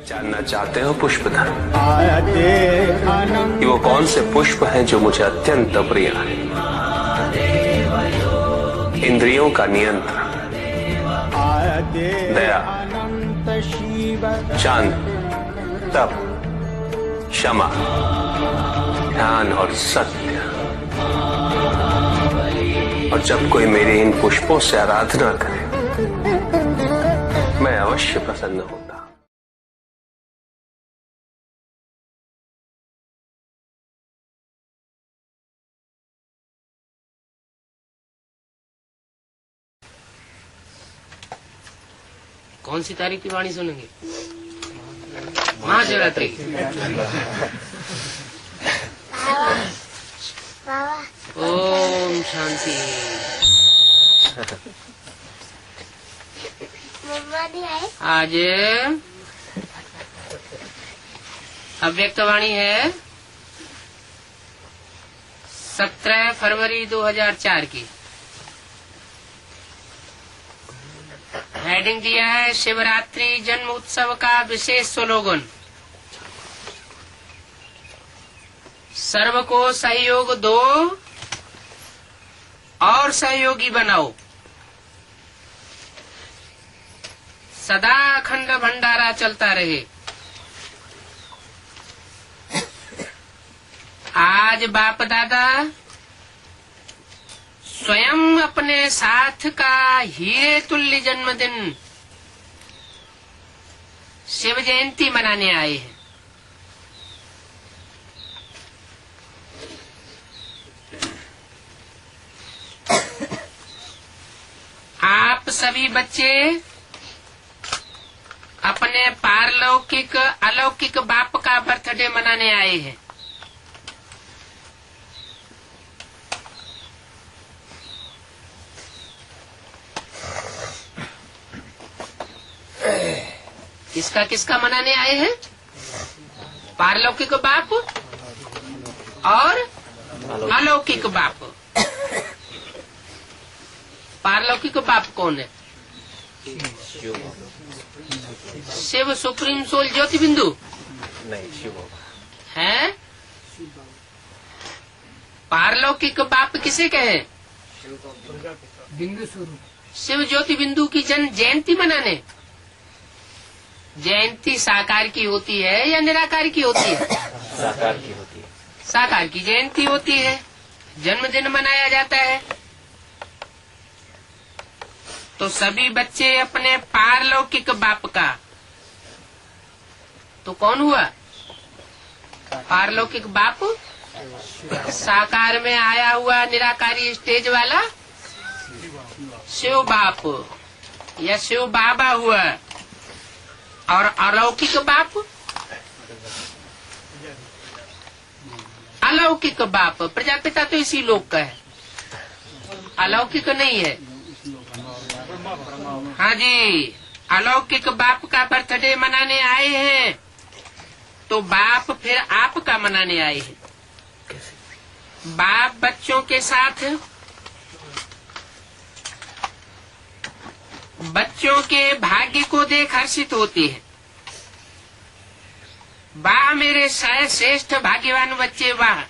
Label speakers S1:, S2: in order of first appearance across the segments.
S1: जानना चाहते हो पुष्पधर कि वो कौन से पुष्प हैं जो मुझे अत्यंत प्रिय हैं? इंद्रियों का नियंत्रण, दया, शांति, तप, क्षमा, ध्यान और सत्य। और जब कोई मेरे इन पुष्पों से आराधना करे, मैं अवश्य प्रसन्न होता।
S2: कौन सी तारीख की वाणी सुनेंगे? महाशिवरात्रि। ओम शांति। आज अव्यक्त वाणी है 17 फरवरी 2004 की। हेडिंग दिया है शिवरात्रि जन्म उत्सव का विशेष स्लोगन, सर्व को सहयोग दो और सहयोगी बनाओ, सदा अखंड भंडारा चलता रहे। आज बाप दादा स्वयं अपने साथ का हीरे तुल्य जन्मदिन शिव जयंती मनाने आए हैं। आप सभी बच्चे अपने पारलौकिक अलौकिक बाप का बर्थडे मनाने आए हैं। किसका किसका मनाने आए हैं? पारलौकिक बाप और अलौकिक बाप। पारलौकिक बाप कौन है? शिव सुप्रीम सोल ज्योति बिंदु
S1: नहीं, शिव
S2: है। पारलौकिक बाप किसे कहे?
S3: बिंदु स्वरूप
S2: शिव ज्योति बिंदु की जयंती मनाने। जयंती साकार की होती है या निराकार की होती है?
S1: साकार की होती है।
S2: साकार की जयंती होती है, जन्मदिन मनाया जाता है। तो सभी बच्चे अपने पारलौकिक बाप का, तो कौन हुआ पारलौकिक बाप? साकार में आया हुआ निराकारी स्टेज वाला शिव बाप या शिव बाबा हुआ। और अलौकिक बाप, अलौकिक बाप प्रजापिता तो इसी लोक का है, अलौकिक नहीं है। हाँ जी, अलौकिक बाप का बर्थडे मनाने आए हैं, तो बाप फिर आपका मनाने आए हैं। बाप बच्चों के साथ बच्चों के भाग्य को देख हर्षित होती है। वाह मेरे श्रेष्ठ भाग्यवान बच्चे, वाह,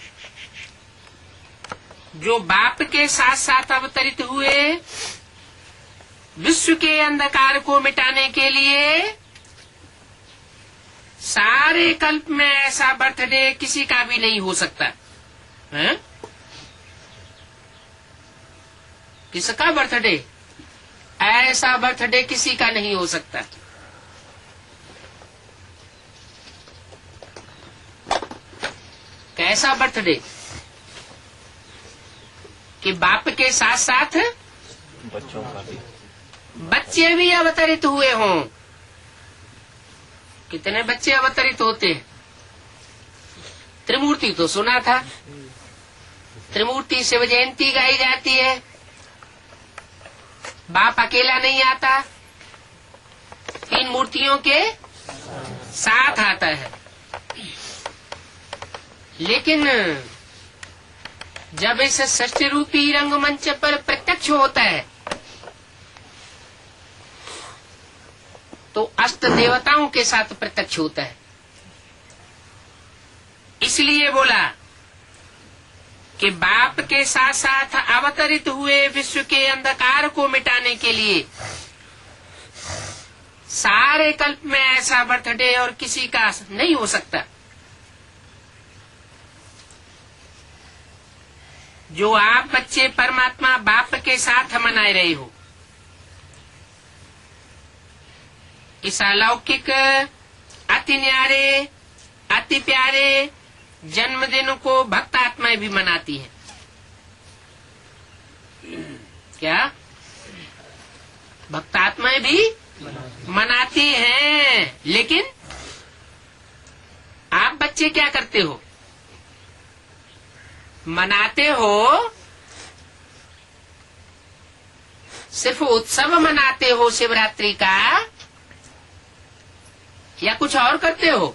S2: जो बाप के साथ साथ अवतरित हुए विश्व के अंधकार को मिटाने के लिए। सारे कल्प में ऐसा बर्थडे किसी का भी नहीं हो सकता है? किसका बर्थडे? ऐसा बर्थडे किसी का नहीं हो सकता। कैसा बर्थडे कि बाप के साथ साथ
S1: बच्चों का भी,
S2: बच्चे भी अवतरित हुए हों। कितने बच्चे अवतरित होते हैं? त्रिमूर्ति तो सुना था, त्रिमूर्ति शिव जयंती गाई जाती है। बाप अकेला नहीं आता, 3 मूर्तियों के साथ आता है। लेकिन जब इस सृष्टि रूपी रंगमंच पर प्रत्यक्ष होता है तो अष्ट देवताओं के साथ प्रत्यक्ष होता है। इसलिए बोला कि बाप के साथ साथ अवतरित हुए विश्व के अंधकार को मिटाने के लिए सारे कल्प में ऐसा बर्थडे और किसी का नहीं हो सकता जो आप बच्चे परमात्मा बाप के साथ मनाए रहे हो। इस अलौकिक अति न्यारे अति प्यारे जन्मदिन को भक्त आत्माएं भी मनाती हैं। क्या भक्त आत्माएं भी मनाती हैं? लेकिन आप बच्चे क्या करते हो? मनाते हो, सिर्फ उत्सव मनाते हो शिवरात्रि का, या कुछ और करते हो?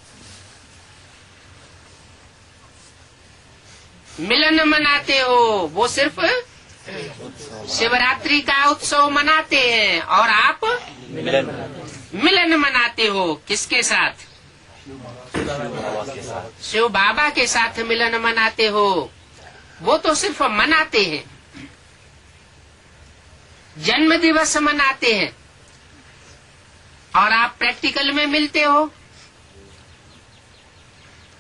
S2: मिलन मनाते हो, वो सिर्फ शिवरात्रि का उत्सव मनाते हैं। और आप मिलन मनाते हो किसके साथ? शिव बाबा के साथ मिलन मनाते हो। वो तो सिर्फ मनाते हैं, जन्म दिवस मनाते हैं, और आप प्रैक्टिकल में मिलते हो।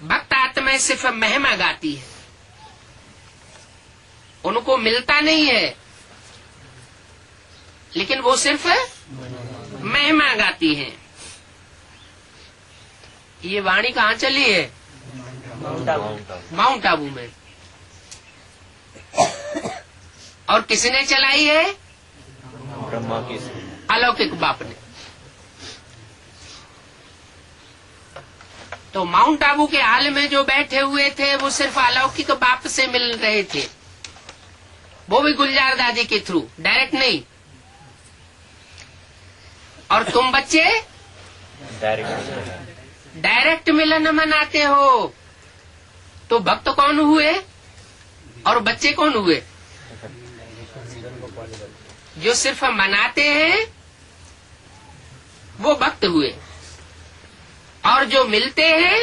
S2: भक्त आत्मा सिर्फ महिमा गाती है, उनको मिलता नहीं है, लेकिन वो सिर्फ महिमा गाती है। ये वाणी कहाँ चली है? माउंट आबू में। और किसने चलाई है?
S4: ब्रह्मा की
S2: अलौकिक बाप ने। तो माउंट आबू के हाल में जो बैठे हुए थे वो सिर्फ अलौकिक बाप से मिल रहे थे, वो भी गुलजार दादी के थ्रू, डायरेक्ट नहीं। और तुम बच्चे डायरेक्ट मिलन मनाते हो। तो भक्त कौन हुए और बच्चे कौन हुए? जो सिर्फ मनाते हैं वो भक्त हुए, और जो मिलते हैं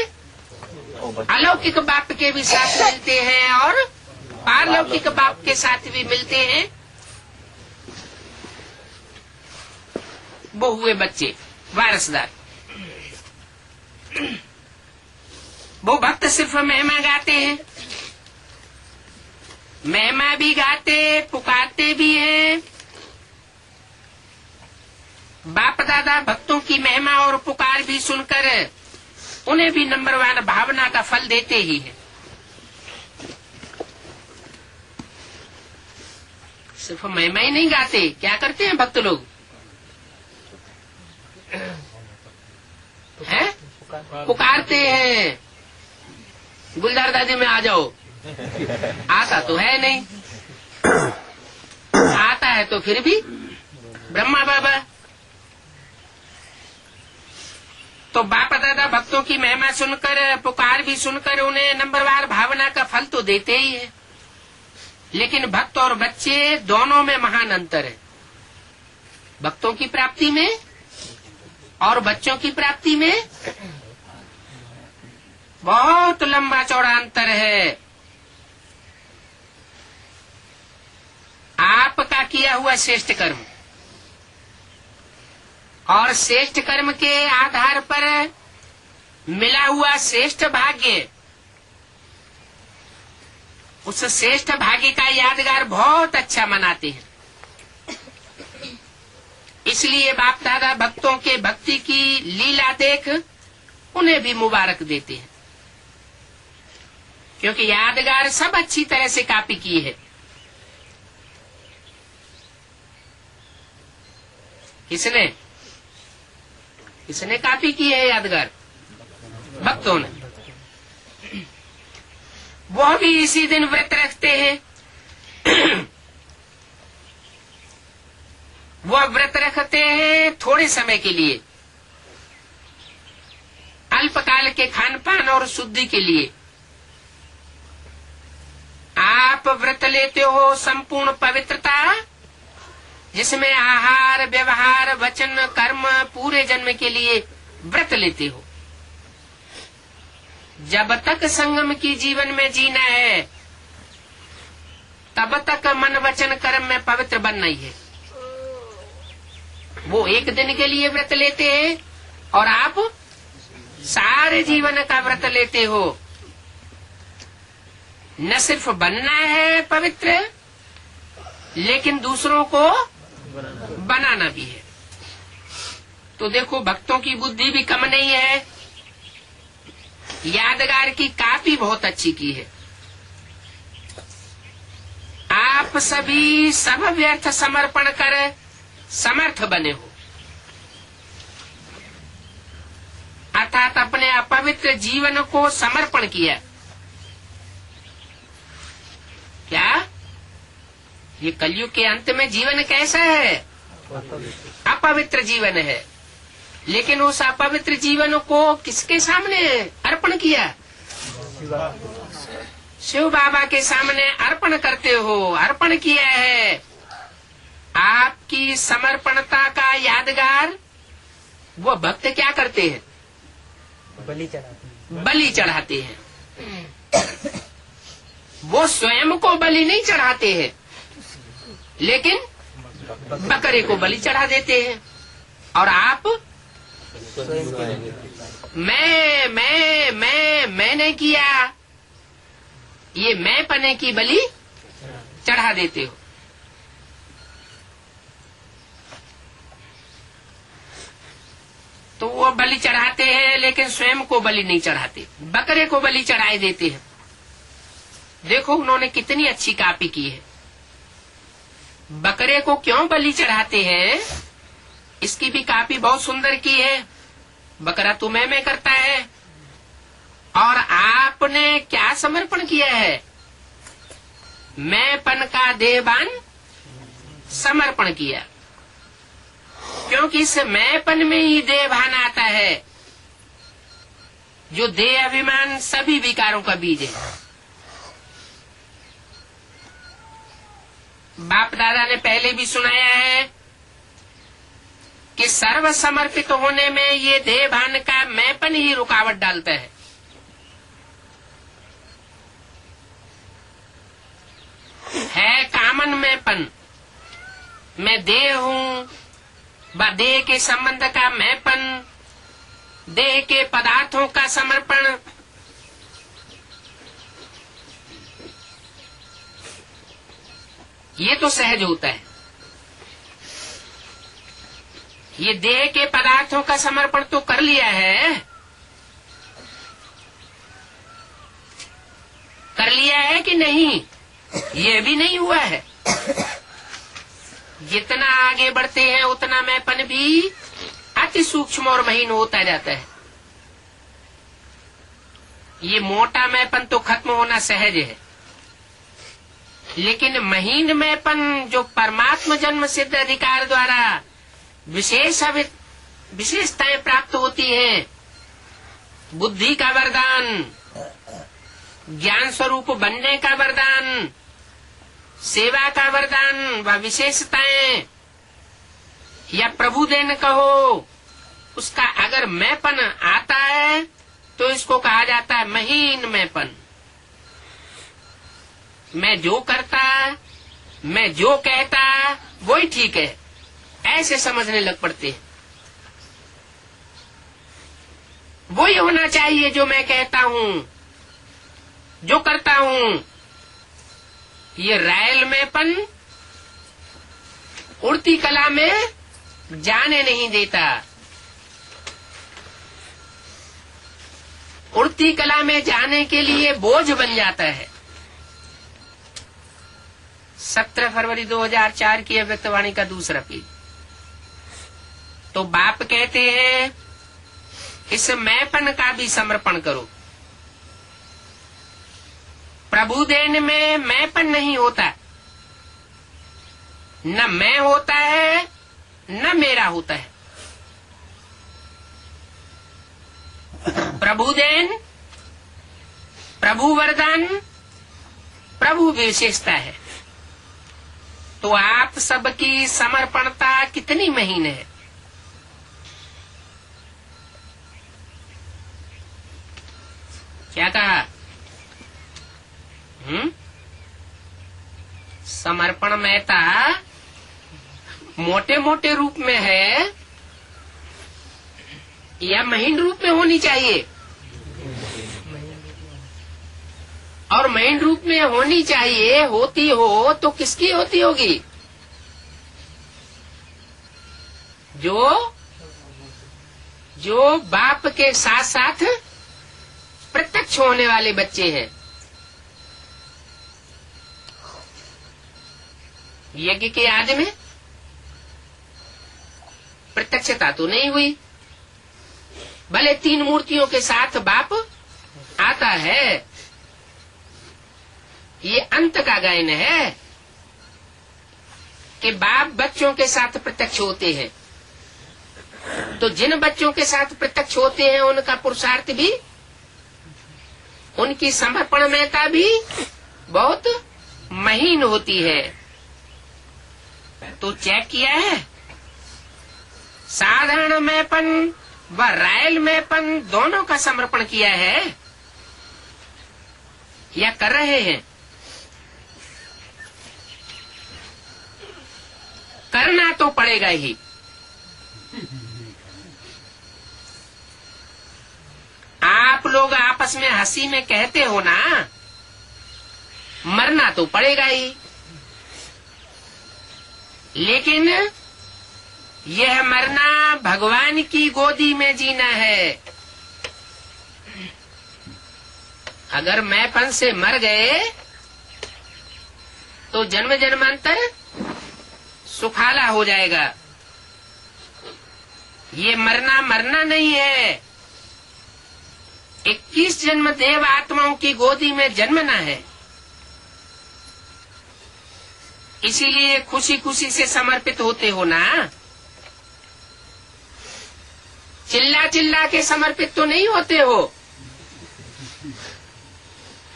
S2: अलौकिक बाप के भी साथ मिलते हैं और पारलौकिक बाप के साथ भी मिलते हैं, वो हुए बच्चे वारसदार। वो भक्त सिर्फ महिमा गाते हैं, महिमा भी गाते, पुकारते भी हैं। बाप दादा भक्तों की महिमा और पुकार भी सुनकर उन्हें भी नंबर 1 भावना का फल देते ही हैं। सिर्फ महिमा ही नहीं गाते, क्या करते हैं भक्त लोग? हैं? पुकारते हैं, गुलजार दादी में आ जाओ। आता तो है नहीं, आता है तो फिर भी ब्रह्मा बाबा। तो बाप दादा भक्तों की महिमा सुनकर, पुकार भी सुनकर उन्हें नंबरवार भावना का फल तो देते ही है। लेकिन भक्त और बच्चे दोनों में महान अंतर है। भक्तों की प्राप्ति में और बच्चों की प्राप्ति में बहुत लंबा चौड़ा अंतर है। आपका किया हुआ श्रेष्ठ कर्म और श्रेष्ठ कर्म के आधार पर मिला हुआ श्रेष्ठ भाग्य, उस श्रेष्ठ भाग्य का यादगार बहुत अच्छा मनाते हैं। इसलिए बाप दादा भक्तों के भक्ति की लीला देख उन्हें भी मुबारक देते हैं, क्योंकि यादगार सब अच्छी तरह से कॉपी की है। किसने कॉपी की है यादगार? भक्तों ने। वो भी इसी दिन व्रत रखते हैं। वो व्रत रखते हैं थोड़े समय के लिए, अल्पकाल के खान पान और शुद्धि के लिए। आप व्रत लेते हो संपूर्ण पवित्रता जिसमें आहार, व्यवहार, वचन, कर्म पूरे जन्म के लिए व्रत लेते हो। जब तक संगम की जीवन में जीना है तब तक मन, वचन, कर्म में पवित्र बनना ही है। वो एक दिन के लिए व्रत लेते हैं और आप सारे जीवन का व्रत लेते हो। न सिर्फ बनना है पवित्र, लेकिन दूसरों को बनाना भी है। तो देखो, भक्तों की बुद्धि भी कम नहीं है। यादगार की कापी बहुत अच्छी की है। आप सभी सब व्यर्थ समर्पण कर समर्थ बने हो, अर्थात अपने अपवित्र जीवन को समर्पण किया। क्या ये कलयुग के अंत में जीवन कैसा है? अपवित्र जीवन है। लेकिन उस अपवित्र जीवन को किसके सामने अर्पण किया? शिव बाबा के सामने अर्पण करते हो, अर्पण किया है। आपकी समर्पणता का यादगार वो भक्त क्या करते हैं? बलि चढ़ाते हैं। वो स्वयं को बलि नहीं चढ़ाते हैं, लेकिन बकरे को बलि चढ़ा देते हैं। और आप मैंने किया, ये मैं पने की बलि चढ़ा देते हो। तो वो बलि चढ़ाते हैं, लेकिन स्वयं को बलि नहीं चढ़ाते, बकरे को बलि चढ़ाए देते हैं। देखो उन्होंने कितनी अच्छी कापी की है। बकरे को क्यों बलि चढ़ाते हैं, इसकी भी कापी बहुत सुंदर की है। बकरा तो मैं करता है, और आपने क्या समर्पण किया है? मैंपन का देहभान समर्पण किया, क्योंकि इस मैंपन में ही देहभान आता है, जो देह अभिमान सभी विकारों का बीज है। बाप दादा ने पहले भी सुनाया है कि सर्व समर्पित होने में ये देहभान का मैंपन ही रुकावट डालता है। कामन मैंपन, मैं देह हूँ, देह के संबंध का मैंपन, देह के पदार्थों का समर्पण, ये तो सहज होता है। ये देह के पदार्थों का समर्पण तो कर लिया है, कर लिया है कि नहीं, ये भी नहीं हुआ है। जितना आगे बढ़ते हैं उतना मैंपन भी अति सूक्ष्म और महीन होता जाता है। ये मोटा मैंपन तो खत्म होना सहज है, लेकिन महीन मैंपन जो परमात्मा जन्म सिद्ध अधिकार द्वारा विशेषताएं प्राप्त होती हैं, बुद्धि का वरदान, ज्ञान स्वरूप बनने का वरदान, सेवा का वरदान व विशेषताएं, या प्रभु देन कहो, उसका अगर मैंपन आता है तो इसको कहा जाता है महीन मैंपन। मैं जो करता, मैं जो कहता वही ठीक है, ऐसे समझने लग पड़ते हैं। वही होना चाहिए जो मैं कहता हूँ, जो करता हूँ। ये रायल मैंपन उड़ती कला में जाने नहीं देता। उड़ती कला में जाने के लिए बोझ बन जाता है। 17 फरवरी 2004 की अव्यक्तवाणी का दूसरा पेज। तो बाप कहते हैं इस मैंपन का भी समर्पण करो। प्रभु देन में मैंपन नहीं होता, न मैं होता है न मेरा होता है। प्रभु देन, प्रभु वरदान, प्रभु विशेषता है। तो आप सबकी समर्पणता कितनी महीन है। क्या कहा? समर्पण महता मोटे मोटे रूप में है या महीन रूप में होनी चाहिए? और महीन रूप में होनी चाहिए, होती हो तो किसकी होती होगी? जो बाप के साथ साथ प्रत्यक्ष होने वाले बच्चे हैं। यज्ञ के आदि में प्रत्यक्षता तो नहीं हुई, भले 3 मूर्तियों के साथ बाप आता है, ये अंत का गायन है कि बाप बच्चों के साथ प्रत्यक्ष होते हैं। तो जिन बच्चों के साथ प्रत्यक्ष होते हैं उनका पुरुषार्थ भी, उनकी समर्पणमयता भी बहुत महीन होती है। तो चेक किया है, साधारण मैपन व रायल मैपन दोनों का समर्पण किया है या कर रहे हैं? करना तो पड़ेगा ही। आप लोग आपस में हंसी में कहते हो ना, मरना तो पड़ेगा ही, लेकिन यह मरना भगवान की गोदी में जीना है। अगर मैंपन से मर गए तो जन्म जन्मांतर सुखाला हो जाएगा। ये मरना नहीं है, 21 जन्म देव आत्माओं की गोदी में जन्मना है। इसीलिए खुशी खुशी से समर्पित होते हो ना, चिल्ला चिल्ला के समर्पित तो नहीं होते हो।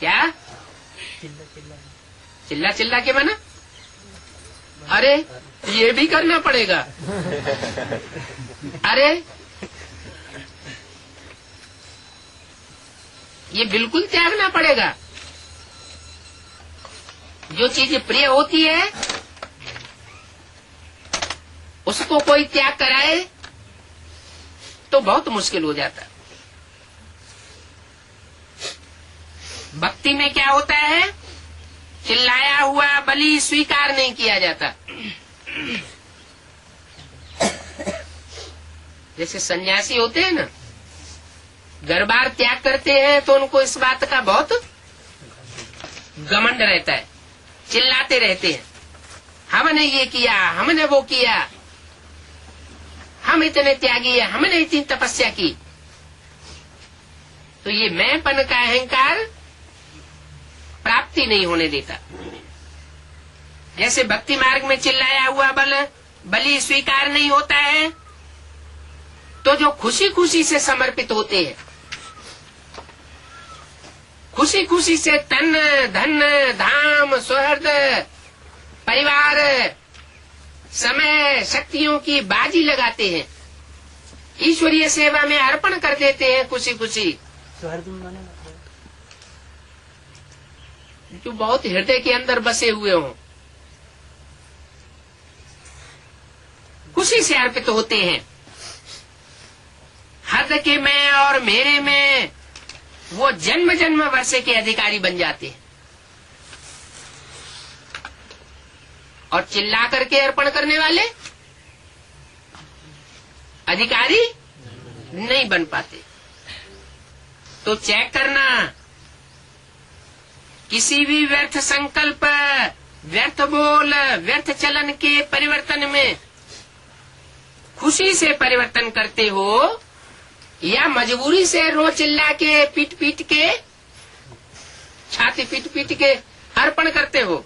S2: क्या चिल्ला चिल्ला के बना? अरे ये भी करना पड़ेगा। अरे ये बिल्कुल त्यागना पड़ेगा। जो चीज प्रिय होती है उसको कोई त्याग कराए तो बहुत मुश्किल हो जाता। भक्ति में क्या होता है, चिल्लाया हुआ बलि स्वीकार नहीं किया जाता। जैसे सन्यासी होते हैं ना, घर बार त्याग करते हैं तो उनको इस बात का बहुत घमंड रहता है, चिल्लाते रहते हैं, हमने ये किया, हमने वो किया, हम इतने त्यागी है, हमने इतनी तपस्या की। तो ये मैंपन का अहंकार प्राप्ति नहीं होने देता। जैसे भक्ति मार्ग में चिल्लाया हुआ बलि स्वीकार नहीं होता है, तो जो खुशी खुशी से समर्पित होते हैं, खुशी खुशी से तन धन धाम सुहृद परिवार समय शक्तियों की बाजी लगाते हैं, ईश्वरीय सेवा में अर्पण कर देते हैं खुशी खुशी, जो बहुत हृदय के अंदर बसे हुए हों, खुशी से अर्पित होते हैं। हद के मैं और मेरे में वो जन्म जन्म वर्षे के अधिकारी बन जाते हैं और चिल्ला करके अर्पण करने वाले अधिकारी नहीं बन पाते। तो चेक करना, किसी भी व्यर्थ संकल्प, व्यर्थ बोल, व्यर्थ चलन के परिवर्तन में खुशी से परिवर्तन करते हो या मजबूरी से रो चिल्ला के पीट पीट के छाती पीट पीट के अर्पण करते हो।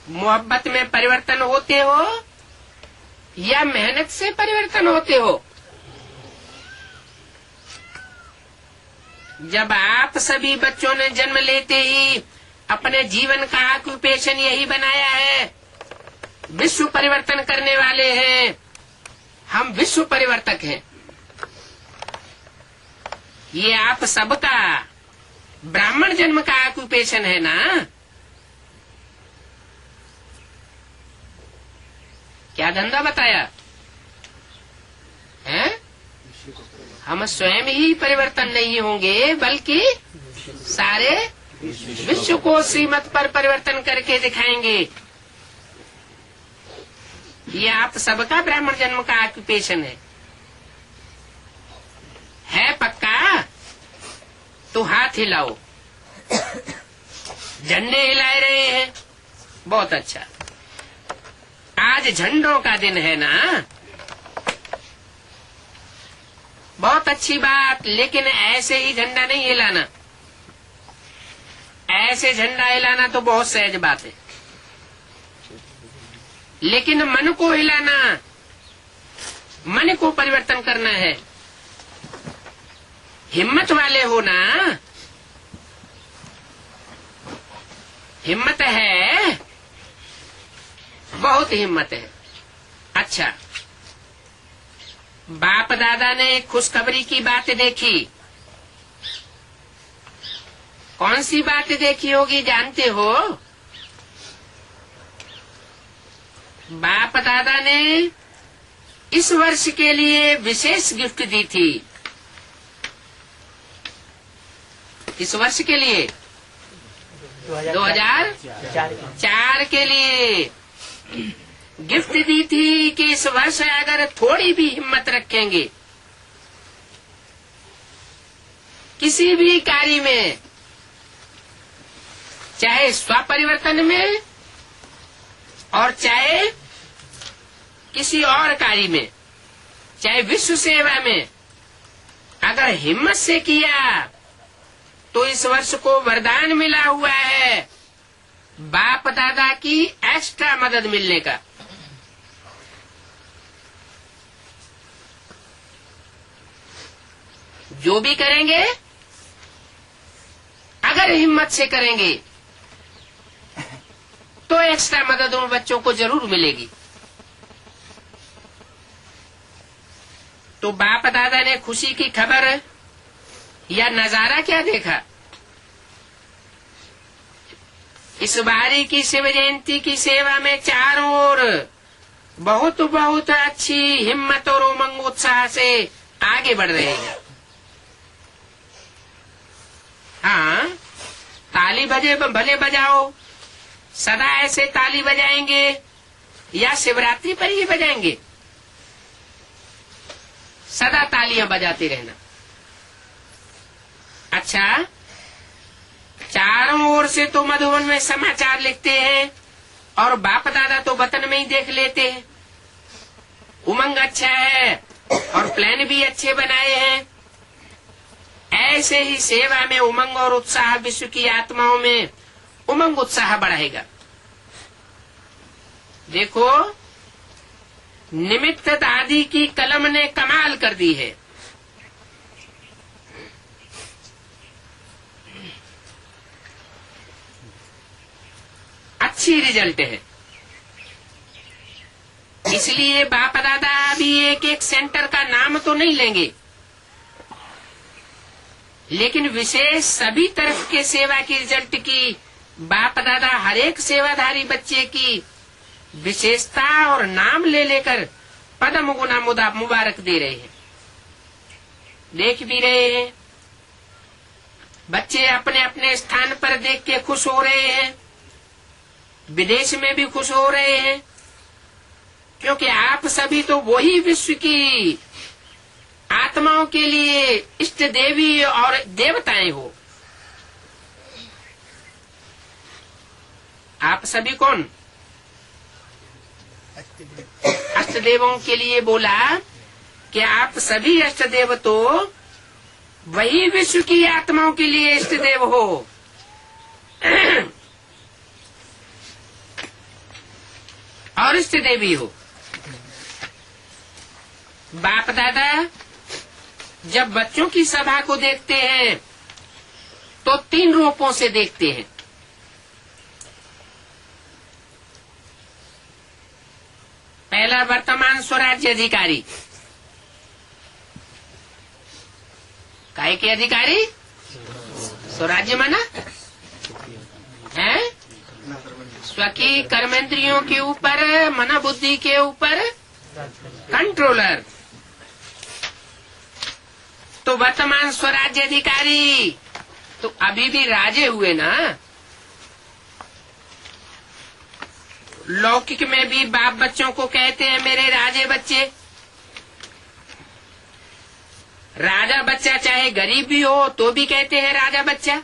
S2: मोहब्बत में परिवर्तन होते हो या मेहनत से परिवर्तन होते हो? जब आप सभी बच्चों ने जन्म लेते ही अपने जीवन का ऑक्यूपेशन यही बनाया है। विश्व परिवर्तन करने वाले हैं हम, विश्व परिवर्तक हैं। ये आप सबका ब्राह्मण जन्म का ऑक्यूपेशन है ना। क्या धंधा बताया है? हम स्वयं ही परिवर्तन नहीं होंगे, बल्कि सारे विश्व को श्रीमत पर परिवर्तन करके दिखाएंगे। ये आप सबका ब्राह्मण जन्म का ऑक्यूपेशन है पक्का? तो हाथ हिलाओ। झंडे हिलाए रहे हैं, बहुत अच्छा। आज झंडों का दिन है ना, बहुत अच्छी बात। लेकिन ऐसे ही झंडा नहीं हिलाना। ऐसे झंडा हिलाना तो बहुत सहज बात है, लेकिन मन को हिलाना, मन को परिवर्तन करना है। हिम्मत वाले हो ना? हिम्मत है, बहुत हिम्मत है। अच्छा, बाप दादा ने खुशखबरी की बात देखी। कौन सी बात देखी होगी जानते हो? बाप दादा ने इस वर्ष के लिए विशेष गिफ्ट दी थी। इस वर्ष के लिए 2004 के लिए गिफ्ट दी थी कि इस वर्ष अगर थोड़ी भी हिम्मत रखेंगे किसी भी कार्य में, चाहे स्वपरिवर्तन में और चाहे किसी और कार्य में, चाहे विश्व सेवा में, अगर हिम्मत से किया तो इस वर्ष को वरदान मिला हुआ है बाप दादा की एक्स्ट्रा मदद मिलने का। जो भी करेंगे अगर हिम्मत से करेंगे तो एक्स्ट्रा मदद उन बच्चों को जरूर मिलेगी। तो बाप दादा ने खुशी की खबर या नजारा क्या देखा? इस बारी की शिव जयंती की सेवा में चारों ओर बहुत बहुत अच्छी हिम्मत और उमंग उत्साह से आगे बढ़ रहे हैं। हाँ, ताली बजे भले बजाओ, सदा ऐसे ताली बजाएंगे या शिवरात्रि पर ही बजाएंगे? सदा तालियां बजाते रहना। अच्छा, चारों ओर से तो मधुबन में समाचार लिखते हैं और बाप दादा तो वतन में ही देख लेते हैं। उमंग अच्छा है और प्लान भी अच्छे बनाए हैं। ऐसे ही सेवा में उमंग और उत्साह विश्व की आत्माओं में उमंग उत्साह बढ़ाएगा। देखो, निमित्त दादी की कलम ने कमाल कर दी है। अच्छी रिजल्ट है। इसलिए बाप दादा अभी एक एक सेंटर का नाम तो नहीं लेंगे, लेकिन विशेष सभी तरफ के सेवा की रिजल्ट की बाप दादा हर एक सेवाधारी बच्चे की विशेषता और नाम ले लेकर पदम गुना मुबारक दे रहे हैं। देख भी रहे हैं, बच्चे अपने अपने स्थान पर देख के खुश हो रहे हैं, विदेश में भी खुश हो रहे हैं, क्योंकि आप सभी तो वही विश्व की आत्माओं के लिए इष्ट देवी और देवताएं हो। आप सभी कौन? अष्ट देवों के लिए बोला कि आप सभी अष्ट देव तो वही विश्व की आत्माओं के लिए इष्ट देव हो। और इष्ट देवी हो। बाप दादा जब बच्चों की सभा को देखते हैं तो 3 रूपों से देखते हैं। पहला वर्तमान स्वराज्य अधिकारी। काय के अधिकारी? स्वराज्य माना है स्वकीय कर्मेंद्रियों के ऊपर, मना बुद्धि के ऊपर कंट्रोलर। तो वर्तमान स्वराज्य अधिकारी तो अभी भी राजे हुए ना। लौकिक में भी बाप बच्चों को कहते हैं मेरे राजे बच्चे। राजा बच्चा चाहे गरीब भी हो तो भी कहते हैं राजा बच्चा।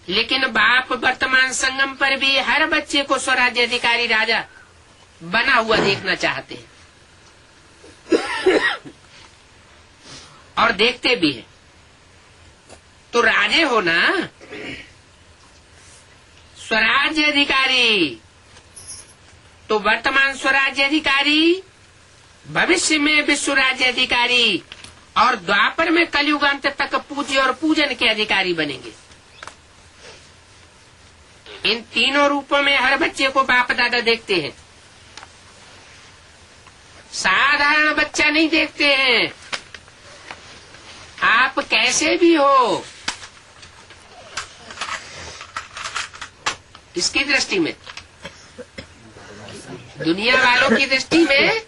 S2: लेकिन बाप वर्तमान संगम पर भी हर बच्चे को स्वराज्य अधिकारी राजा बना हुआ देखना चाहते हैं और देखते भी हैं। तो राजे हो ना, स्वराज्य अधिकारी। तो वर्तमान स्वराज्य अधिकारी, भविष्य में विश्व राज्य अधिकारी और द्वापर में कलयुगांत तक पूज्य और पूजन के अधिकारी बनेंगे। इन तीनों रूपों में हर बच्चे को बाप दादा देखते हैं। साधारण बच्चा नहीं देखते हैं। आप कैसे भी हो, इसकी दृष्टि में, दुनिया वालों की दृष्टि में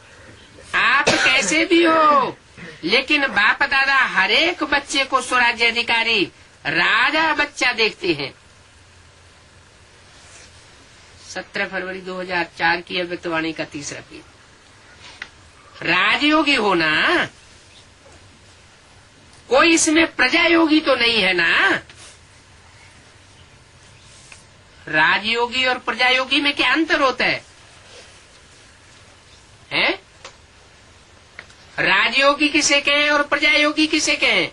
S2: आप कैसे भी हो, लेकिन बाप दादा हर एक बच्चे को स्वराज्य अधिकारी राजा बच्चा देखते हैं। 17 फरवरी 2004 की अव्यक्तवाणी का तीसरा पेज। राजयोगी होना, कोई इसमें प्रजा योगी तो नहीं है ना। राजयोगी और प्रजा योगी में क्या अंतर होता है? हैं? राजयोगी किसे कहें और प्रजा योगी किसे कहें?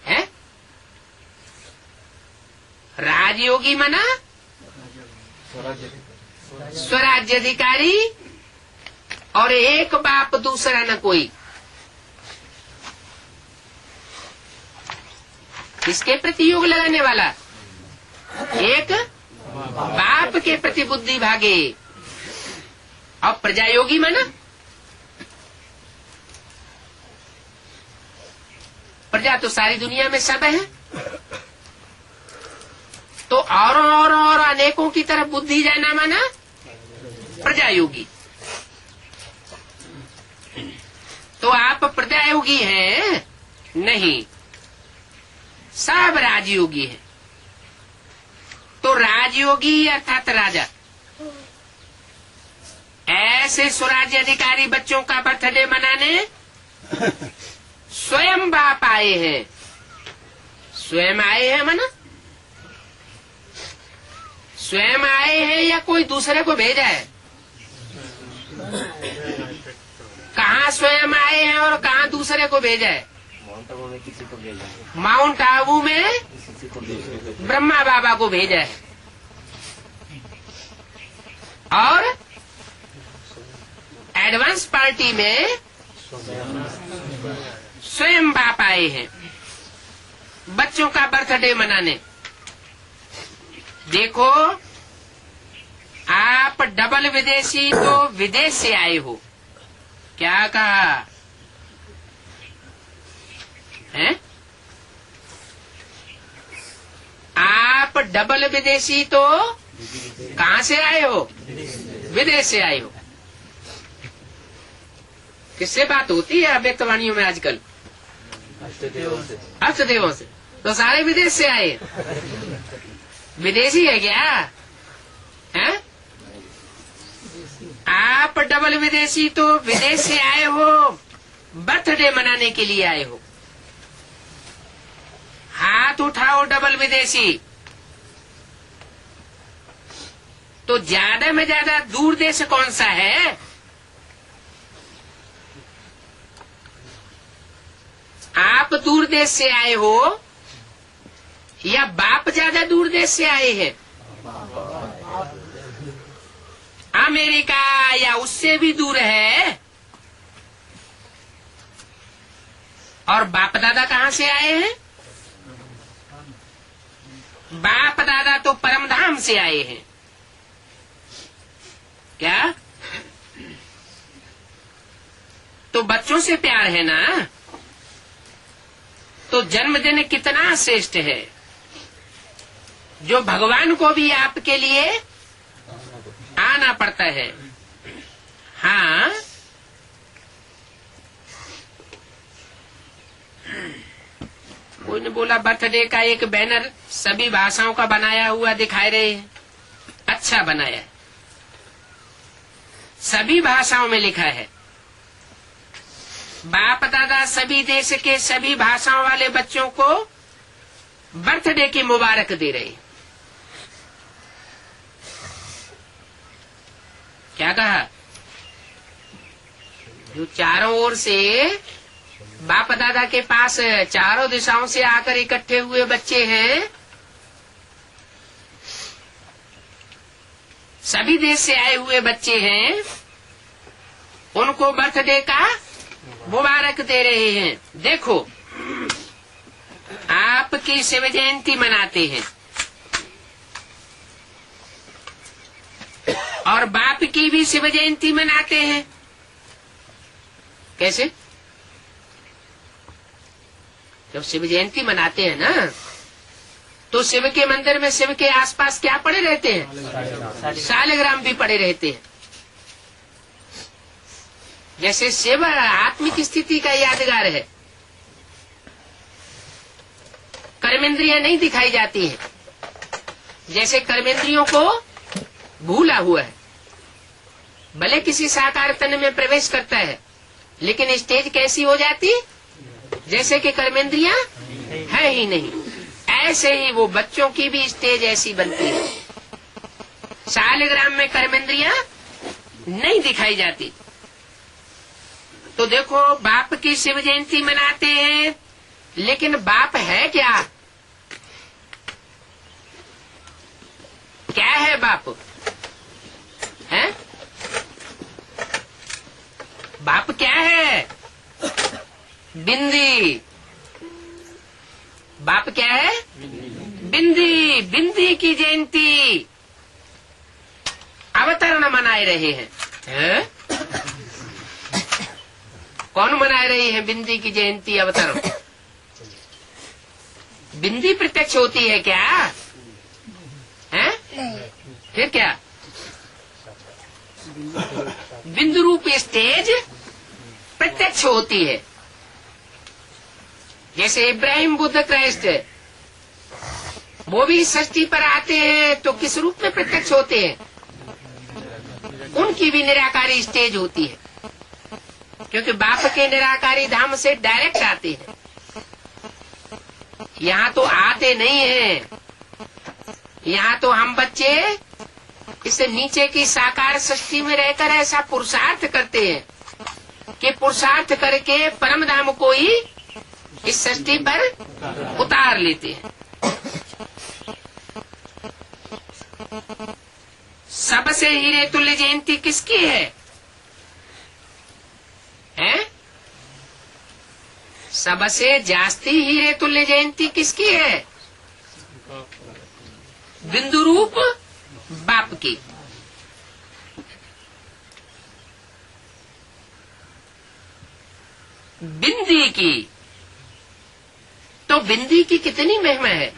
S2: हैं? राजयोगी मना स्वराज्य अधिकारी और एक बाप दूसरा न कोई। किसके प्रति योग लगाने वाला? एक बाप के प्रति बुद्धि भागे। और प्रजा योगी माना प्रजा तो सारी दुनिया में सब है। तो और अनेकों की तरफ बुद्धि जाना माना प्रजा योगी। तो आप प्रजा योगी हैं? नहीं, सब राजयोगी है। तो राजयोगी अर्थात राजा। ऐसे स्वराज्य अधिकारी बच्चों का बर्थडे मनाने स्वयं बाप आए हैं। स्वयं आए हैं मना, स्वयं आए हैं या कोई दूसरे को भेजा है? कहाँ स्वयं आए हैं और कहाँ दूसरे को भेजा है? माउंट आबू में ब्रह्मा बाबा को भेजा है और एडवांस पार्टी में स्वयं बाप आए हैं बच्चों का बर्थडे मनाने। देखो, आप डबल विदेशी तो विदेश से आए हो। क्या कहा है? आप डबल विदेशी तो कहाँ से आए हो? विदेश से आए हो। किससे बात होती है अव्यक्तवाणियों में आजकल? अष्टदेवों से। तो सारे विदेश से आए। विदेशी है क्या है? आप डबल विदेशी तो विदेश से आए हो, बर्थडे मनाने के लिए आए हो। हाथ उठाओ डबल विदेशी। तो ज्यादा में ज्यादा दूर देश कौन सा है? आप दूर देश से आए हो या बाप ज्यादा दूर देश से आए हैं? अमेरिका या उससे भी दूर है। और बाप दादा कहाँ से आए हैं? बाप दादा तो परमधाम से आए हैं। क्या? तो बच्चों से प्यार है ना, तो जन्मदिन कितना श्रेष्ठ है, जो भगवान को भी आपके लिए आना पड़ता है। हाँ, कोई ने बोला बर्थडे का एक बैनर सभी भाषाओं का बनाया हुआ दिखाई रहे हैं। अच्छा बनाया है, सभी भाषाओं में लिखा है। बाप दादा सभी देश के सभी भाषाओं वाले बच्चों को बर्थडे की मुबारक दे रहे। क्या कहा? जो चारों ओर से बाप दादा के पास चारों दिशाओं से आकर इकट्ठे हुए बच्चे हैं, सभी देश से आए हुए बच्चे हैं, उनको बर्थडे का मुबारक दे रहे हैं। देखो, आपकी शिव जयंती मनाते हैं और बाप की भी शिव जयंती मनाते हैं। कैसे? जब शिव जयंती मनाते हैं ना, तो शिव के मंदिर में शिव के आसपास क्या पड़े रहते हैं? शालिग्राम भी पड़े रहते हैं। जैसे शिव आत्मिक स्थिति का यादगार है, कर्मेंद्रियां नहीं दिखाई जाती हैं। जैसे कर्मेंद्रियों को भूला हुआ है, भले किसी साकार तन में प्रवेश करता है, लेकिन स्टेज कैसी हो जाती? जैसे कि कर्मेंद्रियां है ही नहीं। ऐसे ही वो बच्चों की भी स्टेज ऐसी बनती है। शालिग्राम में कर्मेंद्रियां नहीं दिखाई जाती। तो देखो, बाप की शिव जयंती मनाते हैं, लेकिन बाप है क्या? क्या है बाप? है? बाप क्या है? बिंदी। बाप क्या है? बिंदी। बिंदी की जयंती अवतरण मनाए रहे हैं। है? कौन मना रही है बिंदी की जयंती अवतरण? बिंदी प्रत्यक्ष होती है क्या? है? फिर क्या? बिंदु रूप स्टेज प्रत्यक्ष होती है। जैसे इब्राहिम बुद्ध क्राइस्ट, वो भी सृष्टि पर आते हैं तो किस रूप में प्रत्यक्ष होते हैं? उनकी भी निराकारी स्टेज होती है, क्योंकि बाप के निराकारी धाम से डायरेक्ट आते हैं। यहाँ तो आते नहीं हैं। यहाँ तो हम बच्चे इस नीचे की साकार सृष्टि में रहकर ऐसा पुरुषार्थ करते हैं कि पुरुषार्थ करके परम धाम को ही इस सृष्टि पर उतार लेते हैं। सबसे हीरे तुल्य जयंती किसकी है? हैं? सबसे जास्ती हीरे तुल्य जयंती किसकी है? बिंदु रूप बाप की। बिंदी की। तो बिंदी की कितनी महिमा है।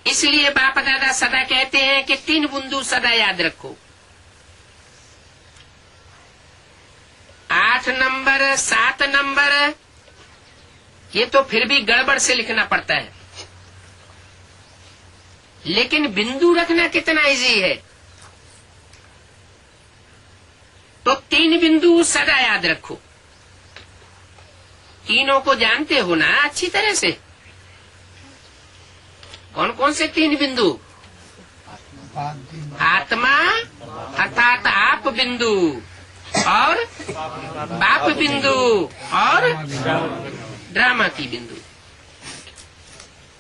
S2: इसलिए बाप दादा सदा कहते हैं कि 3 बिंदु सदा याद रखो। 8 नंबर 7 नंबर ये तो फिर भी गड़बड़ से लिखना पड़ता है, लेकिन बिंदु रखना कितना इजी है। तो 3 बिंदु सदा याद रखो। तीनों को जानते हो ना अच्छी तरह से? कौन कौन से 3 बिंदु? आत्मा अर्थात आप बिंदु, और बाप बिंदु, और ड्रामा की बिंदु।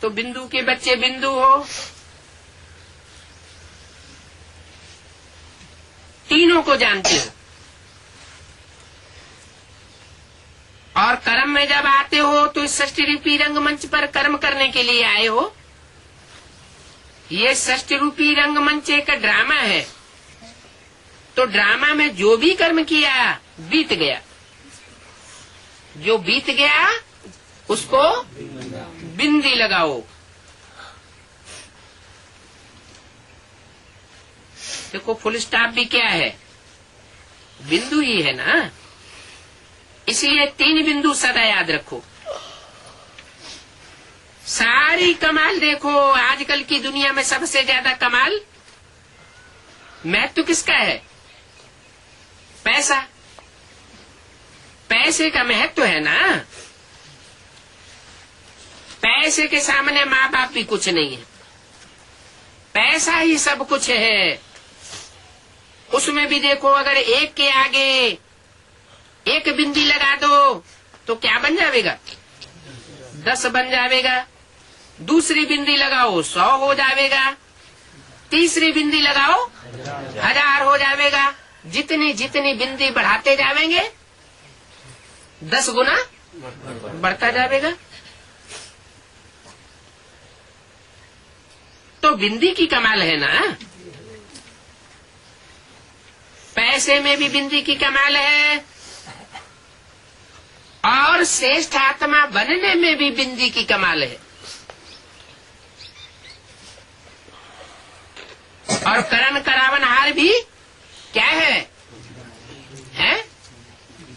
S2: तो बिंदु के बच्चे बिंदु हो। तीनों को जानते हो। और कर्म में जब आते हो तो इस षष्ठी रूपी रंगमंच पर कर्म करने के लिए आए हो। ये षष्ठी रूपी रंगमंच एक ड्रामा है तो ड्रामा में जो भी कर्म किया बीत गया, जो बीत गया उसको बिंदी लगाओ। देखो फुल स्टॉप भी क्या है, बिंदु ही है ना, इसलिए 3 बिंदु सदा याद रखो। सारी कमाल देखो, आजकल की दुनिया में सबसे ज्यादा कमाल महत्व किसका है? पैसा। पैसे का महत्व है ना। पैसे के सामने माँ बाप भी कुछ नहीं है, पैसा ही सब कुछ है। उसमें भी देखो, अगर एक के आगे एक बिंदी लगा दो तो क्या बन जाएगा? 10 बन जाएगा। दूसरी बिंदी लगाओ 100 हो जाएगा। तीसरी बिंदी लगाओ 1000 हो जाएगा। जितनी जितनी बिंदी बढ़ाते जाएंगे 10 गुना बढ़ता जाएगा। तो बिंदी की कमाल है ना। पैसे में भी बिंदी की कमाल है और श्रेष्ठ आत्मा बनने में भी बिंदी की कमाल है। और करण करावनहार भी क्या है?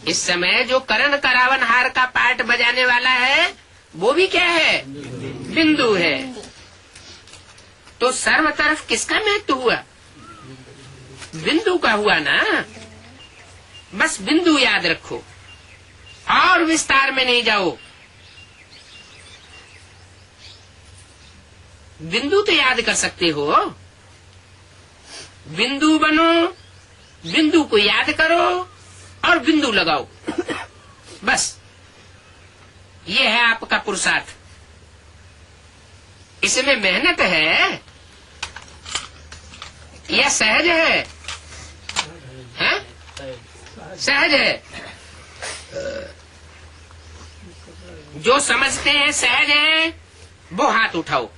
S2: इस समय जो करण करावनहार का पार्ट बजाने वाला है वो भी क्या है? बिंदु है। तो सर्व तरफ किसका महत्व हुआ? बिंदु का हुआ ना। बस बिंदु याद रखो और विस्तार में नहीं जाओ। बिंदु तो याद कर सकते हो, बिंदु बनो, बिंदु को याद करो और बिंदु लगाओ। बस ये है आपका पुरुषार्थ। इसमें मेहनत है या सहज है? हैं? सहज है। जो समझते हैं सहज है वो हाथ उठाओ।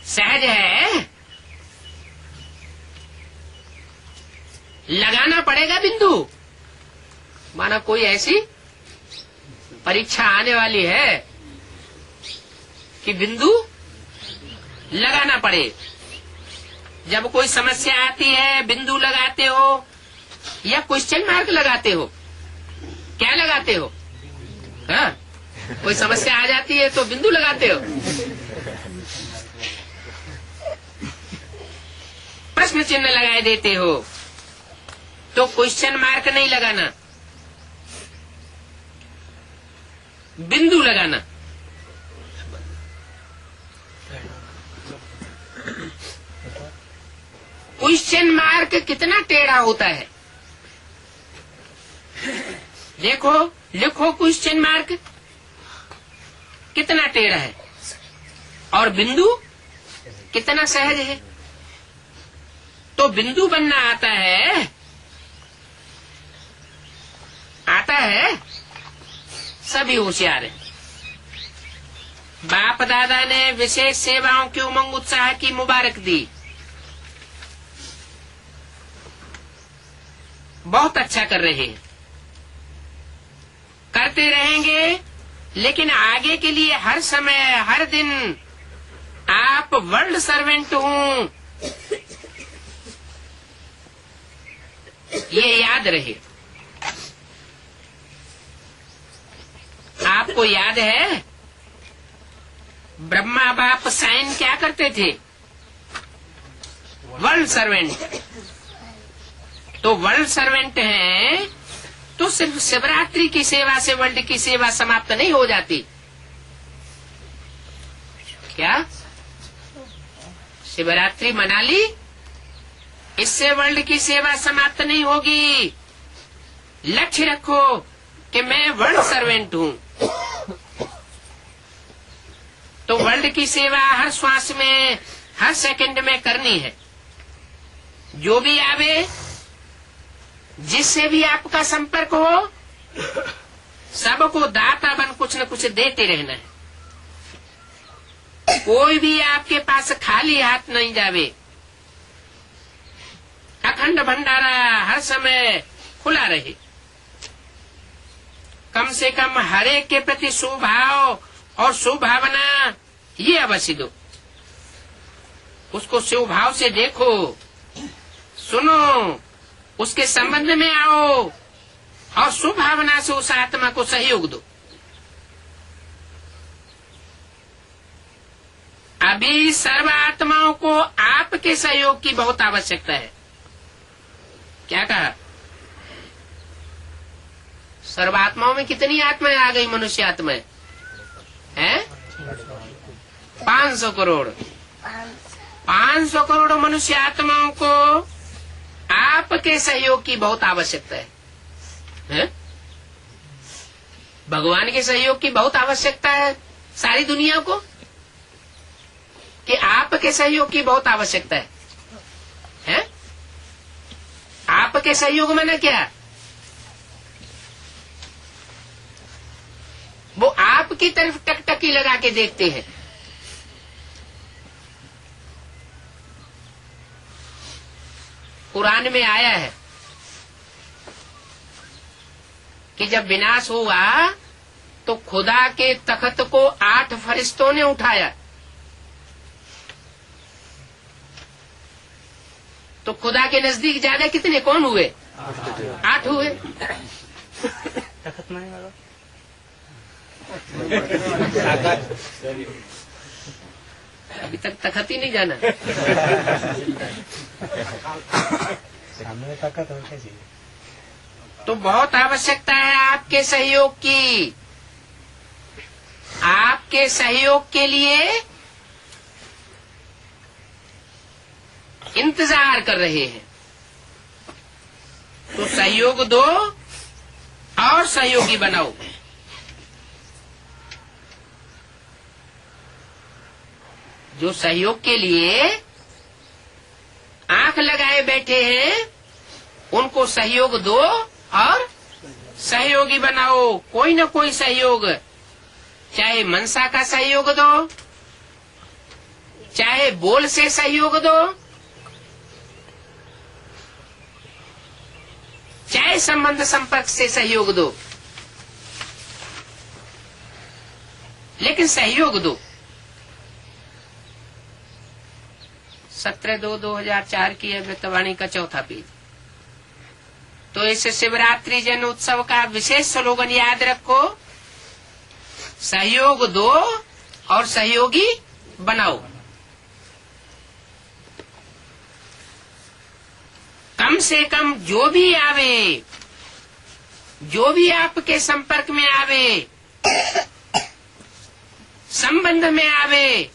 S2: सहज है, लगाना पड़ेगा बिंदु। माना कोई ऐसी परीक्षा आने वाली है कि बिंदु लगाना पड़े। जब कोई समस्या आती है बिंदु लगाते हो या क्वेश्चन मार्क लगाते हो? क्या लगाते हो? हाँ? कोई समस्या आ जाती है तो बिंदु लगाते हो। प्रश्न चिन्ह लगाए देते हो तो क्वेश्चन मार्क नहीं लगाना, बिंदु लगाना। क्वेश्चन मार्क कितना टेढ़ा होता है देखो, लिखो क्वेश्चन मार्क कितना टेढ़ा है और बिंदु कितना सहज है। तो बिंदु बनना आता है, आता है, सभी होशियार है। बाप दादा ने विशेष सेवाओं की उमंग उत्साह की मुबारक दी, बहुत अच्छा कर रहे हैं, करते रहेंगे। लेकिन आगे के लिए हर समय हर दिन आप वर्ल्ड सर्वेंट हूँ, ये याद रहे। आपको याद है ब्रह्मा बाप साइन क्या करते थे? World servant. तो वर्ल्ड सर्वेंट हैं तो सिर्फ शिवरात्रि की सेवा से वर्ल्ड की सेवा समाप्त नहीं हो जाती क्या? शिवरात्रि मना ली, इससे वर्ल्ड की सेवा समाप्त नहीं होगी। लक्ष्य रखो कि मैं वर्ल्ड सर्वेंट हूँ। तो वर्ल्ड की सेवा हर श्वास में हर सेकंड में करनी है। जो भी आवे, जिससे भी आपका संपर्क हो, सबको दाता बन कुछ न कुछ देते रहना है। कोई भी आपके पास खाली हाथ नहीं जावे। अखंड भंडारा हर समय खुला रहे। कम से कम हर एक के प्रति सुभाव और सुभावना ये अवश्य दो। उसको सुभाव से देखो, सुनो, उसके संबंध में आओ और सुभावना से उस आत्मा को सहयोग दो। अभी सर्व आत्माओं को आपके सहयोग की बहुत आवश्यकता है। क्या कहा? सर्वात्माओं में कितनी आत्माएं आ गई? मनुष्य आत्माएं हैं 500 करोड़। 500 करोड़ मनुष्य आत्माओं को आपके सहयोग की बहुत आवश्यकता है? भगवान के सहयोग की बहुत आवश्यकता है सारी दुनिया को, कि आपके सहयोग की बहुत आवश्यकता है? आपके सहयोग में ना क्या? वो आपकी तरफ टकटकी लगा के देखते हैं। कुरान में आया है कि जब विनाश हुआ तो खुदा के तख्त को 8 फरिश्तों ने उठाया। तो खुदा के नजदीक ज्यादा कितने कौन हुए? 8 हुए। अभी तक तख्त ही नहीं जाना। तो बहुत आवश्यकता है आपके सहयोग की। आपके सहयोग के लिए इंतजार कर रहे हैं। तो सहयोग दो और सहयोगी बनाओ। जो सहयोग के लिए आंख लगाए बैठे हैं उनको सहयोग दो और सहयोगी बनाओ। कोई न कोई सहयोग, चाहे मनसा का सहयोग दो, चाहे बोल से सहयोग दो, चाहे संबंध संपर्क से सहयोग दो, लेकिन सहयोग दो। 17/2/2004 की है वृत्तवाणी का 4था पेज। तो इस शिवरात्रि जन उत्सव का विशेष स्लोगन याद रखो, सहयोग दो और सहयोगी बनाओ। कम से कम जो भी आवे, जो भी आपके संपर्क में आवे, संबंध में आवे,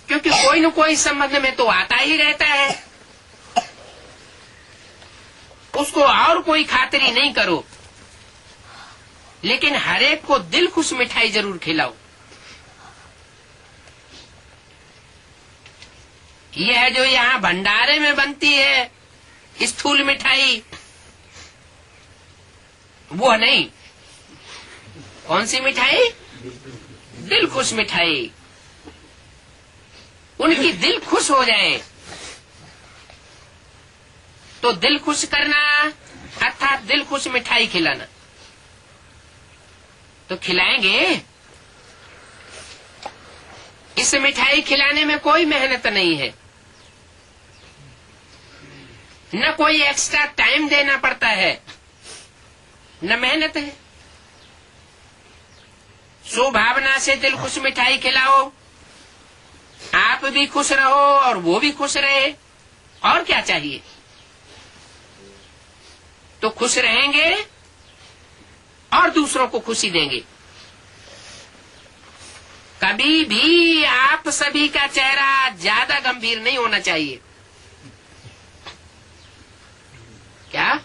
S2: क्योंकि कोई न कोई संबंध में तो आता ही रहता है, उसको और कोई खातिरी नहीं करो, लेकिन हर एक को दिल खुश मिठाई जरूर खिलाओ। यह है जो यहाँ भंडारे में बनती है स्थूल मिठाई, वो नहीं। कौन सी मिठाई? दिल खुश मिठाई। उनकी दिल खुश हो जाए तो दिल खुश करना अर्थात दिल खुश मिठाई खिलाना। तो खिलाएंगे। इस मिठाई खिलाने में कोई मेहनत नहीं है, न कोई एक्स्ट्रा टाइम देना पड़ता है, न मेहनत है। सुभावना से दिल खुश मिठाई खिलाओ, आप भी खुश रहो और वो भी खुश रहे, और क्या चाहिए। तो खुश रहेंगे और दूसरों को खुशी देंगे। कभी भी आप सभी का चेहरा ज्यादा गंभीर नहीं होना चाहिए। क्या?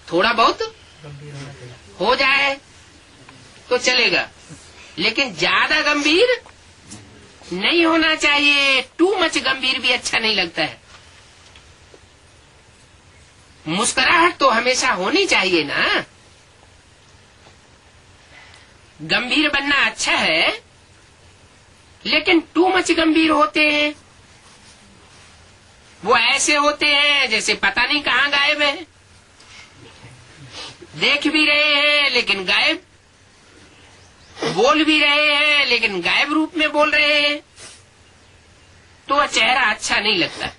S2: थोड़ा बहुत हो जाए तो चलेगा, लेकिन ज्यादा गंभीर नहीं होना चाहिए। टू मच गंभीर भी अच्छा नहीं लगता है। मुस्कुराहट तो हमेशा होनी चाहिए ना। गंभीर बनना अच्छा है, लेकिन टू मच गंभीर होते हैं वो ऐसे होते हैं जैसे पता नहीं कहाँ गायब है, देख भी रहे हैं लेकिन गायब, बोल भी रहे हैं लेकिन गायब रूप में बोल रहे हैं। तो वह चेहरा अच्छा नहीं लगता।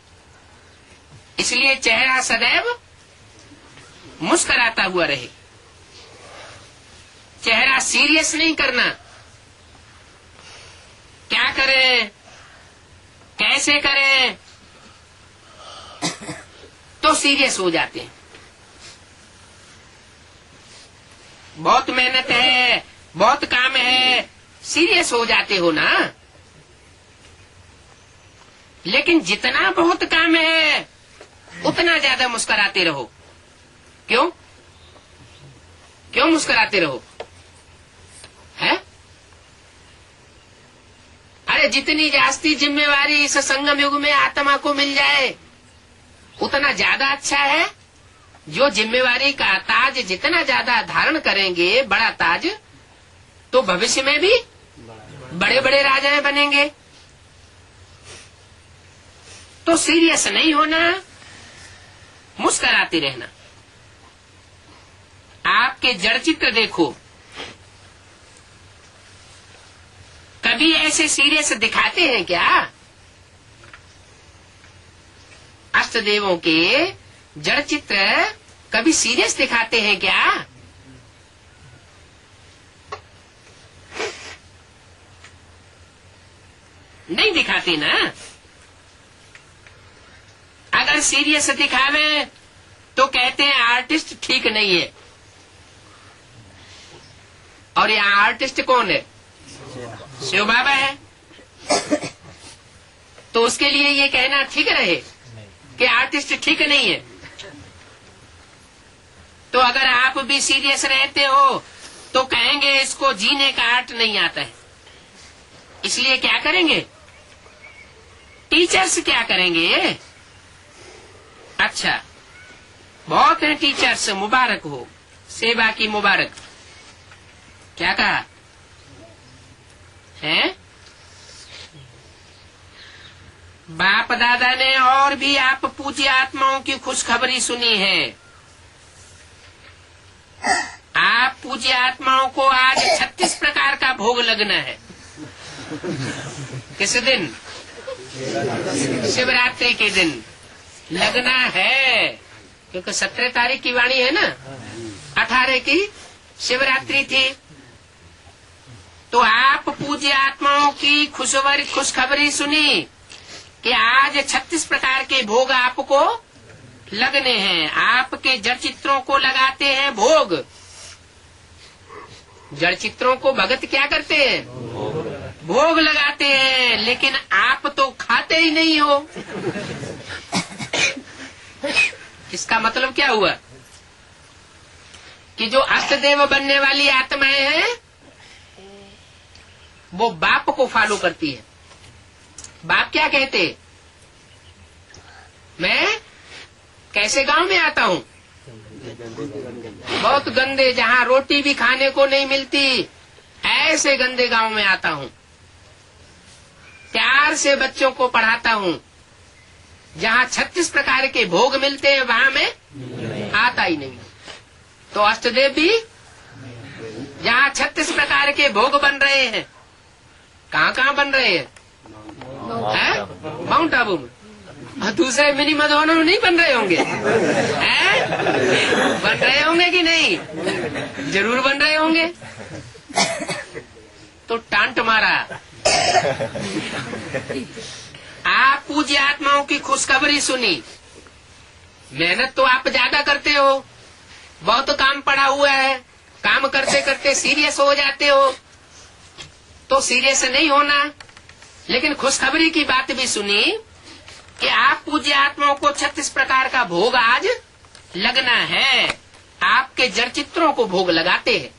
S2: इसलिए चेहरा सदैव मुस्कुराता हुआ रहे। चेहरा सीरियस नहीं करना। क्या करें, कैसे करें, तो सीरियस हो जाते हैं। बहुत मेहनत है, बहुत काम है, सीरियस हो जाते हो ना। लेकिन जितना बहुत काम है उतना ज्यादा मुस्कुराते रहो। क्यों क्यों मुस्कुराते रहो? है? अरे जितनी जास्ती जिम्मेवारी इस संगम युग में आत्मा को मिल जाए उतना ज्यादा अच्छा है। जो जिम्मेवारी का ताज जितना ज्यादा धारण करेंगे, बड़ा ताज, तो भविष्य में भी बड़े बड़े राजाएं बनेंगे। तो सीरियस नहीं होना, मुस्कुराते रहना। आपके जड़ चित्र देखो, कभी ऐसे सीरियस दिखाते हैं क्या? अष्टदेवों के जड़ चित्र कभी सीरियस दिखाते हैं क्या? नहीं दिखाते ना। अगर सीरियस दिखावे तो कहते हैं आर्टिस्ट ठीक नहीं है। और यहाँ आर्टिस्ट कौन है? शिव बाबा है। तो उसके लिए ये कहना ठीक रहे कि आर्टिस्ट ठीक नहीं है। तो अगर आप भी सीरियस रहते हो तो कहेंगे इसको जीने का आर्ट नहीं आता है। इसलिए क्या करेंगे? टीचर्स क्या करेंगे? अच्छा, बहुत हैं टीचर्स, मुबारक हो, सेवा की मुबारक। क्या कहा है? बाप दादा ने और भी आप पूज्य आत्माओं की खुशखबरी सुनी है। आप पूज्य आत्माओं को आज 36 प्रकार का भोग लगना है। किस दिन? शिवरात्रि के दिन लगना है, क्योंकि 17 तारीख की वाणी है ना, 18 की शिवरात्रि थी। तो आप पूज्य आत्माओं की खुशखबरी सुनी कि आज 36 प्रकार के भोग आपको लगने हैं। आपके जड़ चित्रों को लगाते हैं भोग। जड़ चित्रों को भगत क्या करते हैं? भोग लगाते हैं। लेकिन आप तो खाते ही नहीं हो। इसका मतलब क्या हुआ? कि जो अष्टदेव बनने वाली आत्माएं हैं वो बाप को फॉलो करती है। बाप क्या कहते? मैं कैसे गांव में आता हूँ? बहुत गंदे, जहाँ रोटी भी खाने को नहीं मिलती, ऐसे गंदे गांव में आता हूँ। प्यार से बच्चों को पढ़ाता हूँ। जहाँ 36 प्रकार के भोग मिलते हैं वहाँ मैं आता ही नहीं। तो अष्टदेव भी जहाँ 36 प्रकार के भोग बन रहे हैं, कहाँ कहाँ बन रहे हैं? माउंट आबू में। और दूसरे मिनी मधुबन में नहीं बन रहे होंगे? बन रहे होंगे कि नहीं? जरूर बन रहे होंगे। तो टांट मारा। आप पूज्य आत्माओं की खुशखबरी सुनी। मेहनत तो आप ज्यादा करते हो, बहुत काम पड़ा हुआ है, काम करते करते सीरियस हो जाते हो। तो सीरियस नहीं होना। लेकिन खुशखबरी की बात भी सुनी कि आप पूज्य आत्माओं को 36 प्रकार का भोग आज लगना है। आपके जड़ चित्रों को भोग लगाते हैं।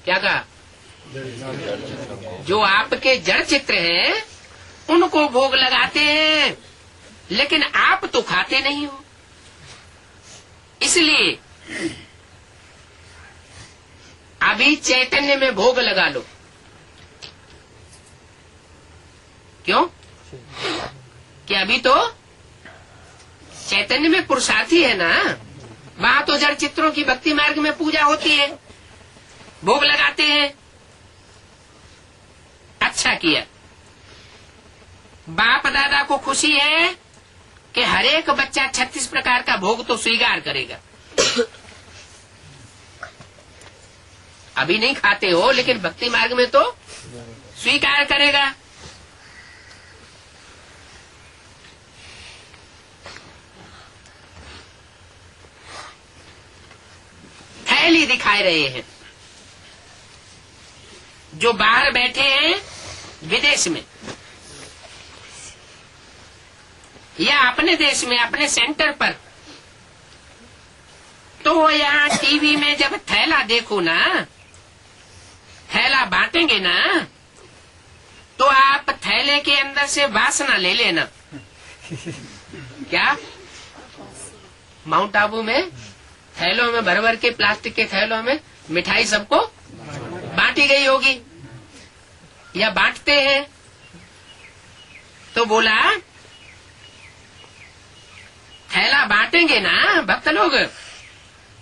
S2: क्या कहा? जो आपके जड़ चित्र हैं उनको भोग लगाते हैं, लेकिन आप तो खाते नहीं हो। इसलिए अभी चैतन्य में भोग लगा लो। क्यों? कि अभी तो चैतन्य में पुरुषार्थी है ना, वहां तो जड़ चित्रों की भक्ति मार्ग में पूजा होती है, भोग लगाते हैं। अच्छा किया, बाप दादा को खुशी है कि हर एक बच्चा 36 प्रकार का भोग तो स्वीकार करेगा। अभी नहीं खाते हो, लेकिन भक्ति मार्ग में तो स्वीकार करेगा। थैली दिखाए रहे हैं। जो बाहर बैठे हैं विदेश में या अपने देश में, अपने सेंटर पर, तो यहाँ टीवी में जब थैला देखो ना, थैला बांटेंगे ना, तो आप थैले के अंदर से वासना ले लेना। क्या माउंट आबू में थैलों में भर भर के, प्लास्टिक के थैलों में मिठाई सबको बांटी गई होगी या बांटते हैं। तो बोला थैला बांटेंगे ना भक्त लोग,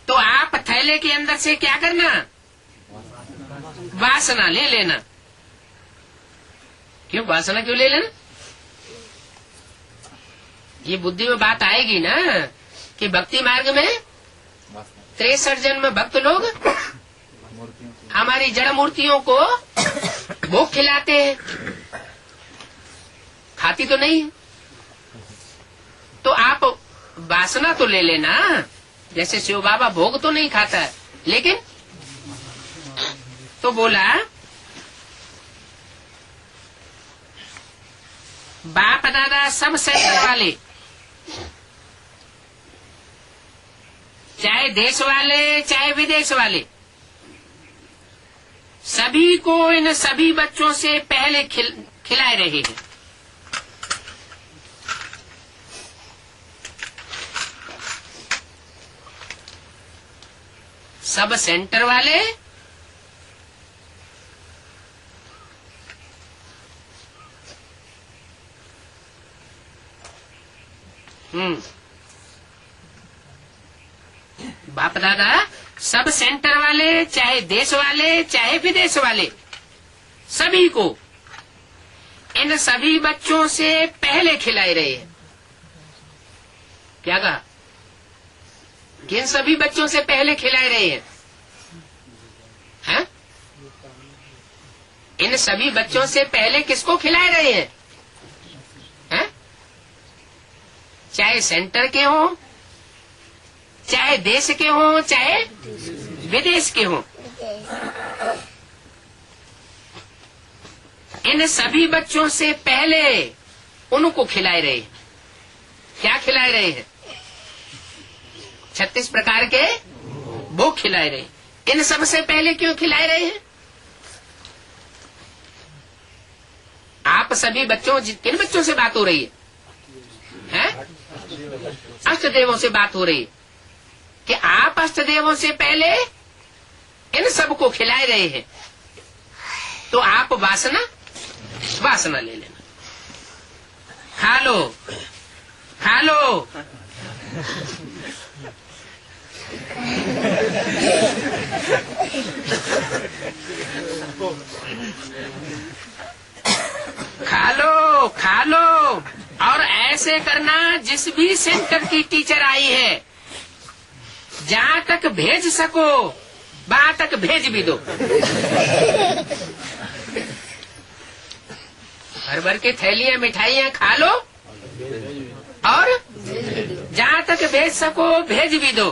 S2: तो आप थैले के अंदर से क्या करना, वासना ले लेना। क्यों वासना क्यों ले लेना? ये बुद्धि में बात आएगी ना कि भक्ति मार्ग में 63 जन्म भक्त लोग हमारी जड़ मूर्तियों को भोग खिलाते हैं, खाती तो नहीं है। तो आप वासना तो ले लेना। जैसे शिव बाबा भोग तो नहीं खाता है, लेकिन तो बोला बाप दादा सब सेंटर वाले, चाहे देश वाले चाहे विदेश वाले, सभी को इन सभी बच्चों से पहले खिलाए रहे हैं। सब सेंटर वाले बाप दादा सब सेंटर वाले, चाहे देश वाले चाहे विदेश वाले, सभी को इन सभी बच्चों से पहले खिलाए रहे हैं। क्या कहा? किन सभी बच्चों से पहले खिलाए रहे हैं? इन सभी बच्चों से पहले किसको खिलाए रहे हैं? चाहे सेंटर के हों, चाहे देश के हों, चाहे विदेश के हों, इन सभी बच्चों से पहले उनको खिलाए रहे हैं। क्या खिलाए रहे हैं? 36 प्रकार के भोग खिलाए रहे हैं। इन सब से पहले क्यों खिलाए रहे हैं? आप सभी बच्चों, किन बच्चों से बात हो रही है? अष्टदेवों से बात हो रही है कि आप अष्टदेवों से पहले इन सब को खिलाए रहे हैं। तो आप वासना ले लेना। खा लो, खा लो। खा लो, खा लो। और ऐसे करना, जिस भी सेंटर की टीचर आई है, जहाँ तक भेज सको वहां तक भेज भी दो। भर भर के थैलियां मिठाइयां खा लो और जहाँ तक भेज सको भेज भी दो।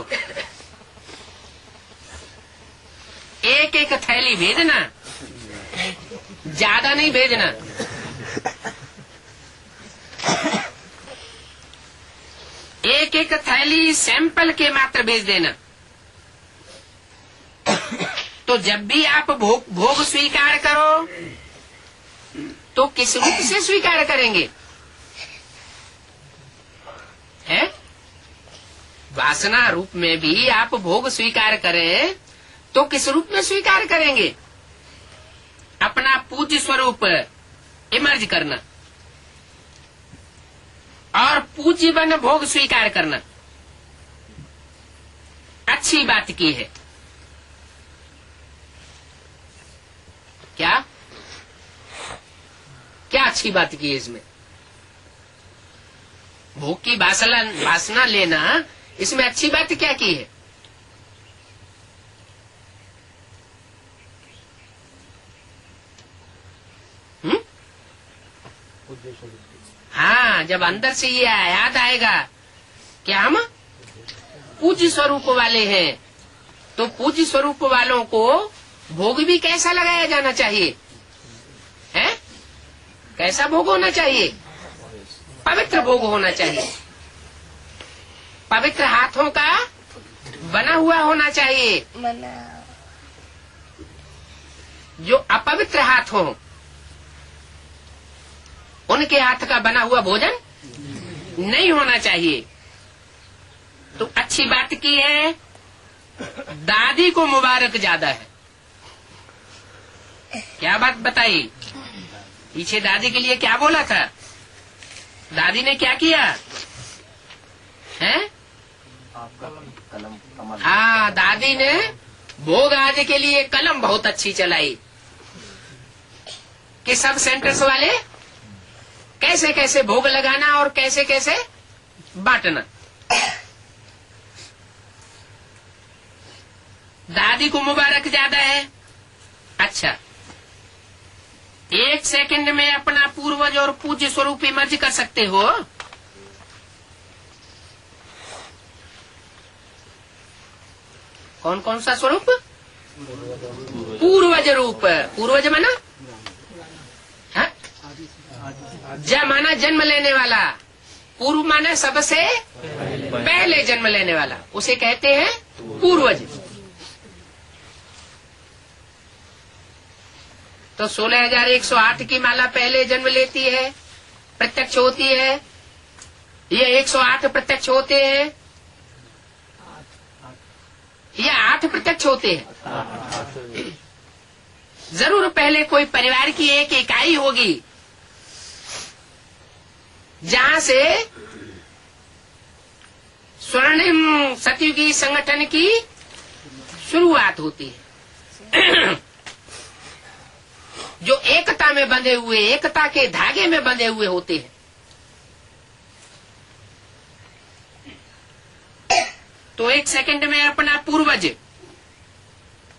S2: एक एक थैली भेजना, ज्यादा नहीं भेजना। एक एक थैली सैंपल के मात्र भेज देना। तो जब भी आप भोग स्वीकार करो तो किस रूप से स्वीकार करेंगे? है वासना रूप में भी आप भोग स्वीकार करें तो किस रूप में स्वीकार करेंगे? अपना पूज्य स्वरूप इमर्ज करना। और पूज्य बन भोग स्वीकार करना अच्छी बात की है। क्या क्या अच्छी बात की है इसमें? भोग की वासना लेना, इसमें अच्छी बात क्या की है? हाँ, जब अंदर से ये याद आएगा कि हम पूज्य स्वरूप वाले हैं, तो पूज्य स्वरूप वालों को भोग भी कैसा लगाया जाना चाहिए? है कैसा भोग होना चाहिए? पवित्र भोग होना चाहिए। पवित्र हाथों का बना हुआ होना चाहिए। जो अपवित्र हाथ हो, उनके हाथ का बना हुआ भोजन नहीं होना चाहिए। तो अच्छी बात की है, दादी को मुबारक ज्यादा है। क्या बात बताई? पीछे दादी के लिए क्या बोला था? दादी ने क्या किया है? हाँ, दादी ने भोग आदि के लिए कलम बहुत अच्छी चलाई कि सब सेंटर्स वाले कैसे कैसे भोग लगाना और कैसे कैसे बांटना। दादी को मुबारक ज्यादा है। अच्छा, 1 सेकंड में अपना पूर्वज और पूज्य स्वरूप इमर्ज कर सकते हो? कौन कौन सा स्वरूप? पूर्वज रूप। पूर्वज माना हाँ? माना जन्म लेने वाला, पूर्व माना सबसे पहले जन्म लेने वाला, उसे कहते हैं पूर्वज। तो 16,108 की माला पहले जन्म लेती है, प्रत्यक्ष होती है। ये 108 प्रत्यक्ष होते हैं या 8 प्रत्यक्ष होते हैं? जरूर पहले कोई परिवार की एक इकाई होगी जहां से स्वर्णिम सतयुगी संगठन की शुरुआत होती है। जो एकता में बंधे हुए, एकता के धागे में बंधे हुए होते हैं। तो 1 सेकंड में अपना पूर्वज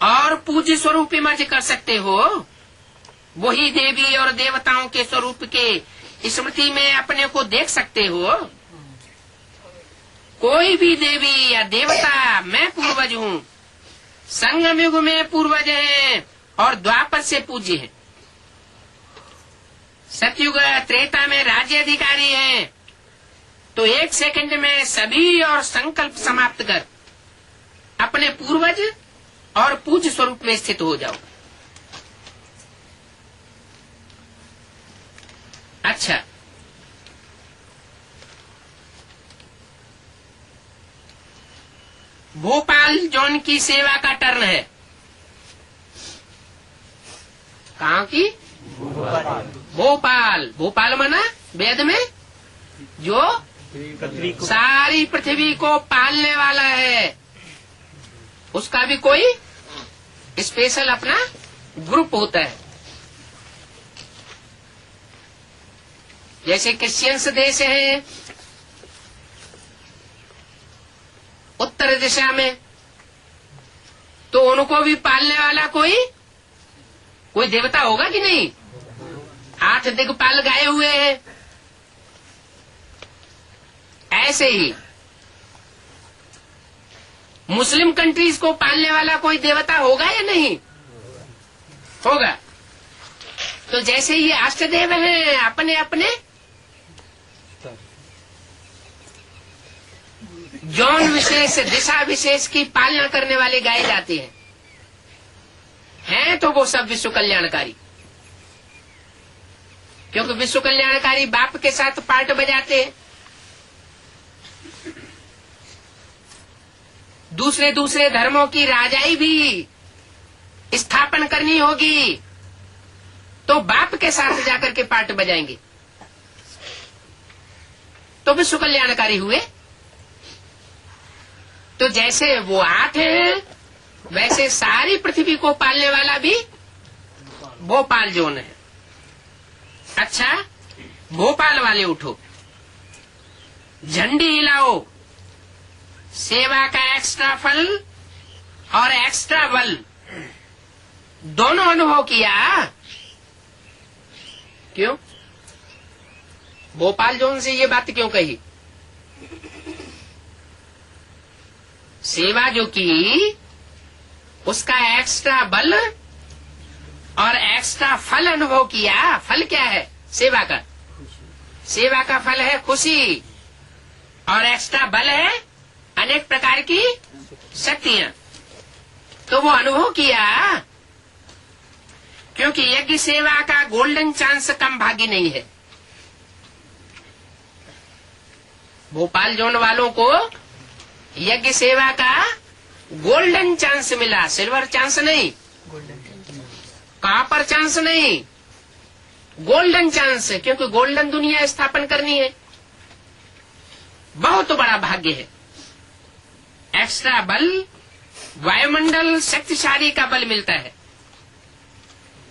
S2: और पूज्य स्वरूप इमर्ज कर सकते हो। वही देवी और देवताओं के स्वरूप के स्मृति में अपने को देख सकते हो। कोई भी देवी या देवता मैं पूर्वज हूँ, संगम युग में पूर्वज हैं और द्वापर से पूज्य हैं। सतयुग त्रेता में राज्य अधिकारी हैं। तो 1 सेकंड में सभी और संकल्प समाप्त कर अपने पूर्वज और पूज्य स्वरूप में स्थित हो जाओ। अच्छा, भोपाल जोन की सेवा का टर्न है। कहाँ की? भोपाल। भोपाल माना वेद में जो सारी पृथ्वी को पालने वाला है, उसका भी कोई स्पेशल अपना ग्रुप होता है। जैसे क्रिश्चियंस देश है उत्तर दिशा में, तो उनको भी पालने वाला कोई देवता होगा कि नहीं? 8 दिग्पाल गाए हुए हैं। ऐसे ही मुस्लिम कंट्रीज को पालने वाला कोई देवता होगा या नहीं होगा? तो जैसे ये अष्टदेव हैं, अपने अपने जौन विशेष, दिशा विशेष की पालना करने वाले गाए जाते हैं तो वो सब विश्व कल्याणकारी। क्योंकि विश्व कल्याणकारी बाप के साथ पार्ट बजाते हैं। दूसरे दूसरे धर्मों की राजाई भी स्थापन करनी होगी तो बाप के साथ जाकर के पार्ट बजाएंगे। तो विश्व कल्याणकारी हुए। तो जैसे वो 8 हैं, वैसे सारी पृथ्वी को पालने वाला भी भोपाल जोन है। अच्छा, भोपाल वाले उठो, झंडी हिलाओ, सेवा का एक्स्ट्रा फल और एक्स्ट्रा बल दोनों अनुभव किया। क्यों? भोपाल जोन से ये बात क्यों कही? सेवा जो की, उसका एक्स्ट्रा बल और एक्स्ट्रा फल अनुभव किया। फल क्या है सेवा का? सेवा का फल है खुशी, और एक्स्ट्रा बल है अनेक प्रकार की शक्तियां। तो वो अनुभव किया, क्योंकि यज्ञ सेवा का गोल्डन चांस कम भागी नहीं है। भोपाल जोन वालों को यज्ञ सेवा का गोल्डन चांस मिला, सिल्वर चांस नहीं, कॉपर चांस नहीं, गोल्डन चांस, क्योंकि गोल्डन दुनिया स्थापन करनी है। बहुत बड़ा भाग्य है। एक्स्ट्रा बल, वायुमंडल शक्तिशाली का बल मिलता है,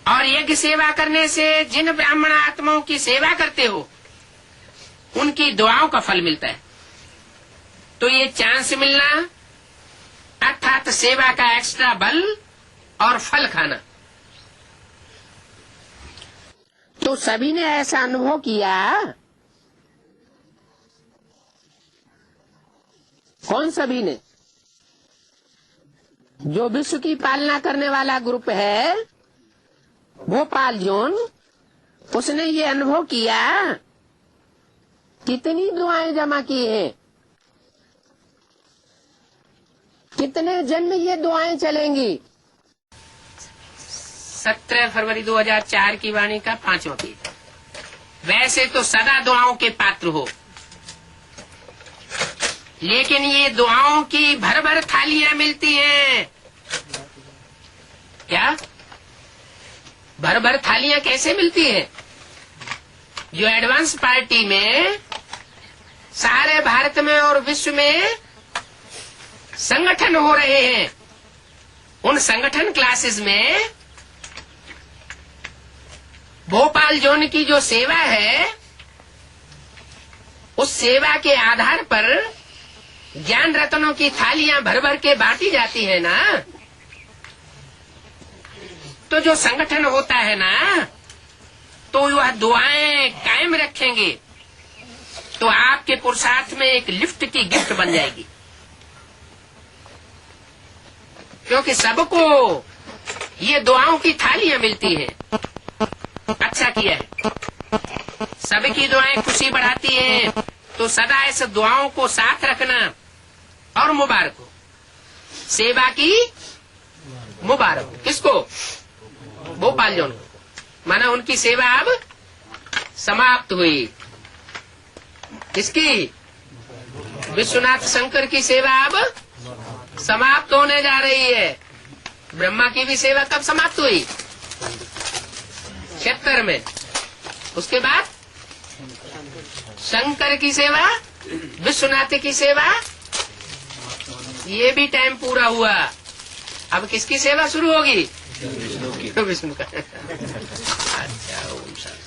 S2: और यज्ञ सेवा करने से जिन ब्राह्मण आत्माओं की सेवा करते हो उनकी दुआओं का फल मिलता है। तो ये चांस मिलना अर्थात सेवा का एक्स्ट्रा बल और फल खाना। तो सभी ने ऐसा अनुभव किया। कौन सभी ने? जो विश्व की पालना करने वाला ग्रुप है भोपाल जोन, उसने ये अनुभव किया। कितनी दुआएं जमा की हैं, कितने जन्म ये दुआएं चलेंगी। 17 फरवरी 2004 की वाणी का 5वां पेज। वैसे तो सदा दुआओं के पात्र हो, लेकिन ये दुआओं की भर भर थालियां मिलती हैं। क्या भर भर थालियां कैसे मिलती हैं? जो एडवांस पार्टी में सारे भारत में और विश्व में संगठन हो रहे हैं, उन संगठन क्लासेस में भोपाल जोन की जो सेवा है, उस सेवा के आधार पर ज्ञान रत्नों की थालियां भर भर के बांटी जाती है ना। तो जो संगठन होता है ना, तो वह दुआएं कायम रखेंगे, तो आपके पुरुषार्थ में एक लिफ्ट की गिफ्ट बन जाएगी। क्योंकि सबको ये दुआओं की थालियां मिलती है। अच्छा किया है, सबकी दुआएं खुशी बढ़ाती है। तो सदा ऐसे दुआओं को साथ रखना। और मुबारक हो, सेवा की मुबारक हो। किसको? भोपाल जोन को। माना उनकी सेवा अब समाप्त हुई। किसकी? विश्वनाथ शंकर की सेवा अब समाप्त होने जा रही है। ब्रह्मा की भी सेवा कब समाप्त हुई? 76 में। उसके बाद शंकर की सेवा, विश्वनाथ की सेवा, ये भी टाइम पूरा हुआ। अब किसकी सेवा शुरू होगी? विष्णु का। अच्छा, ओम शांति।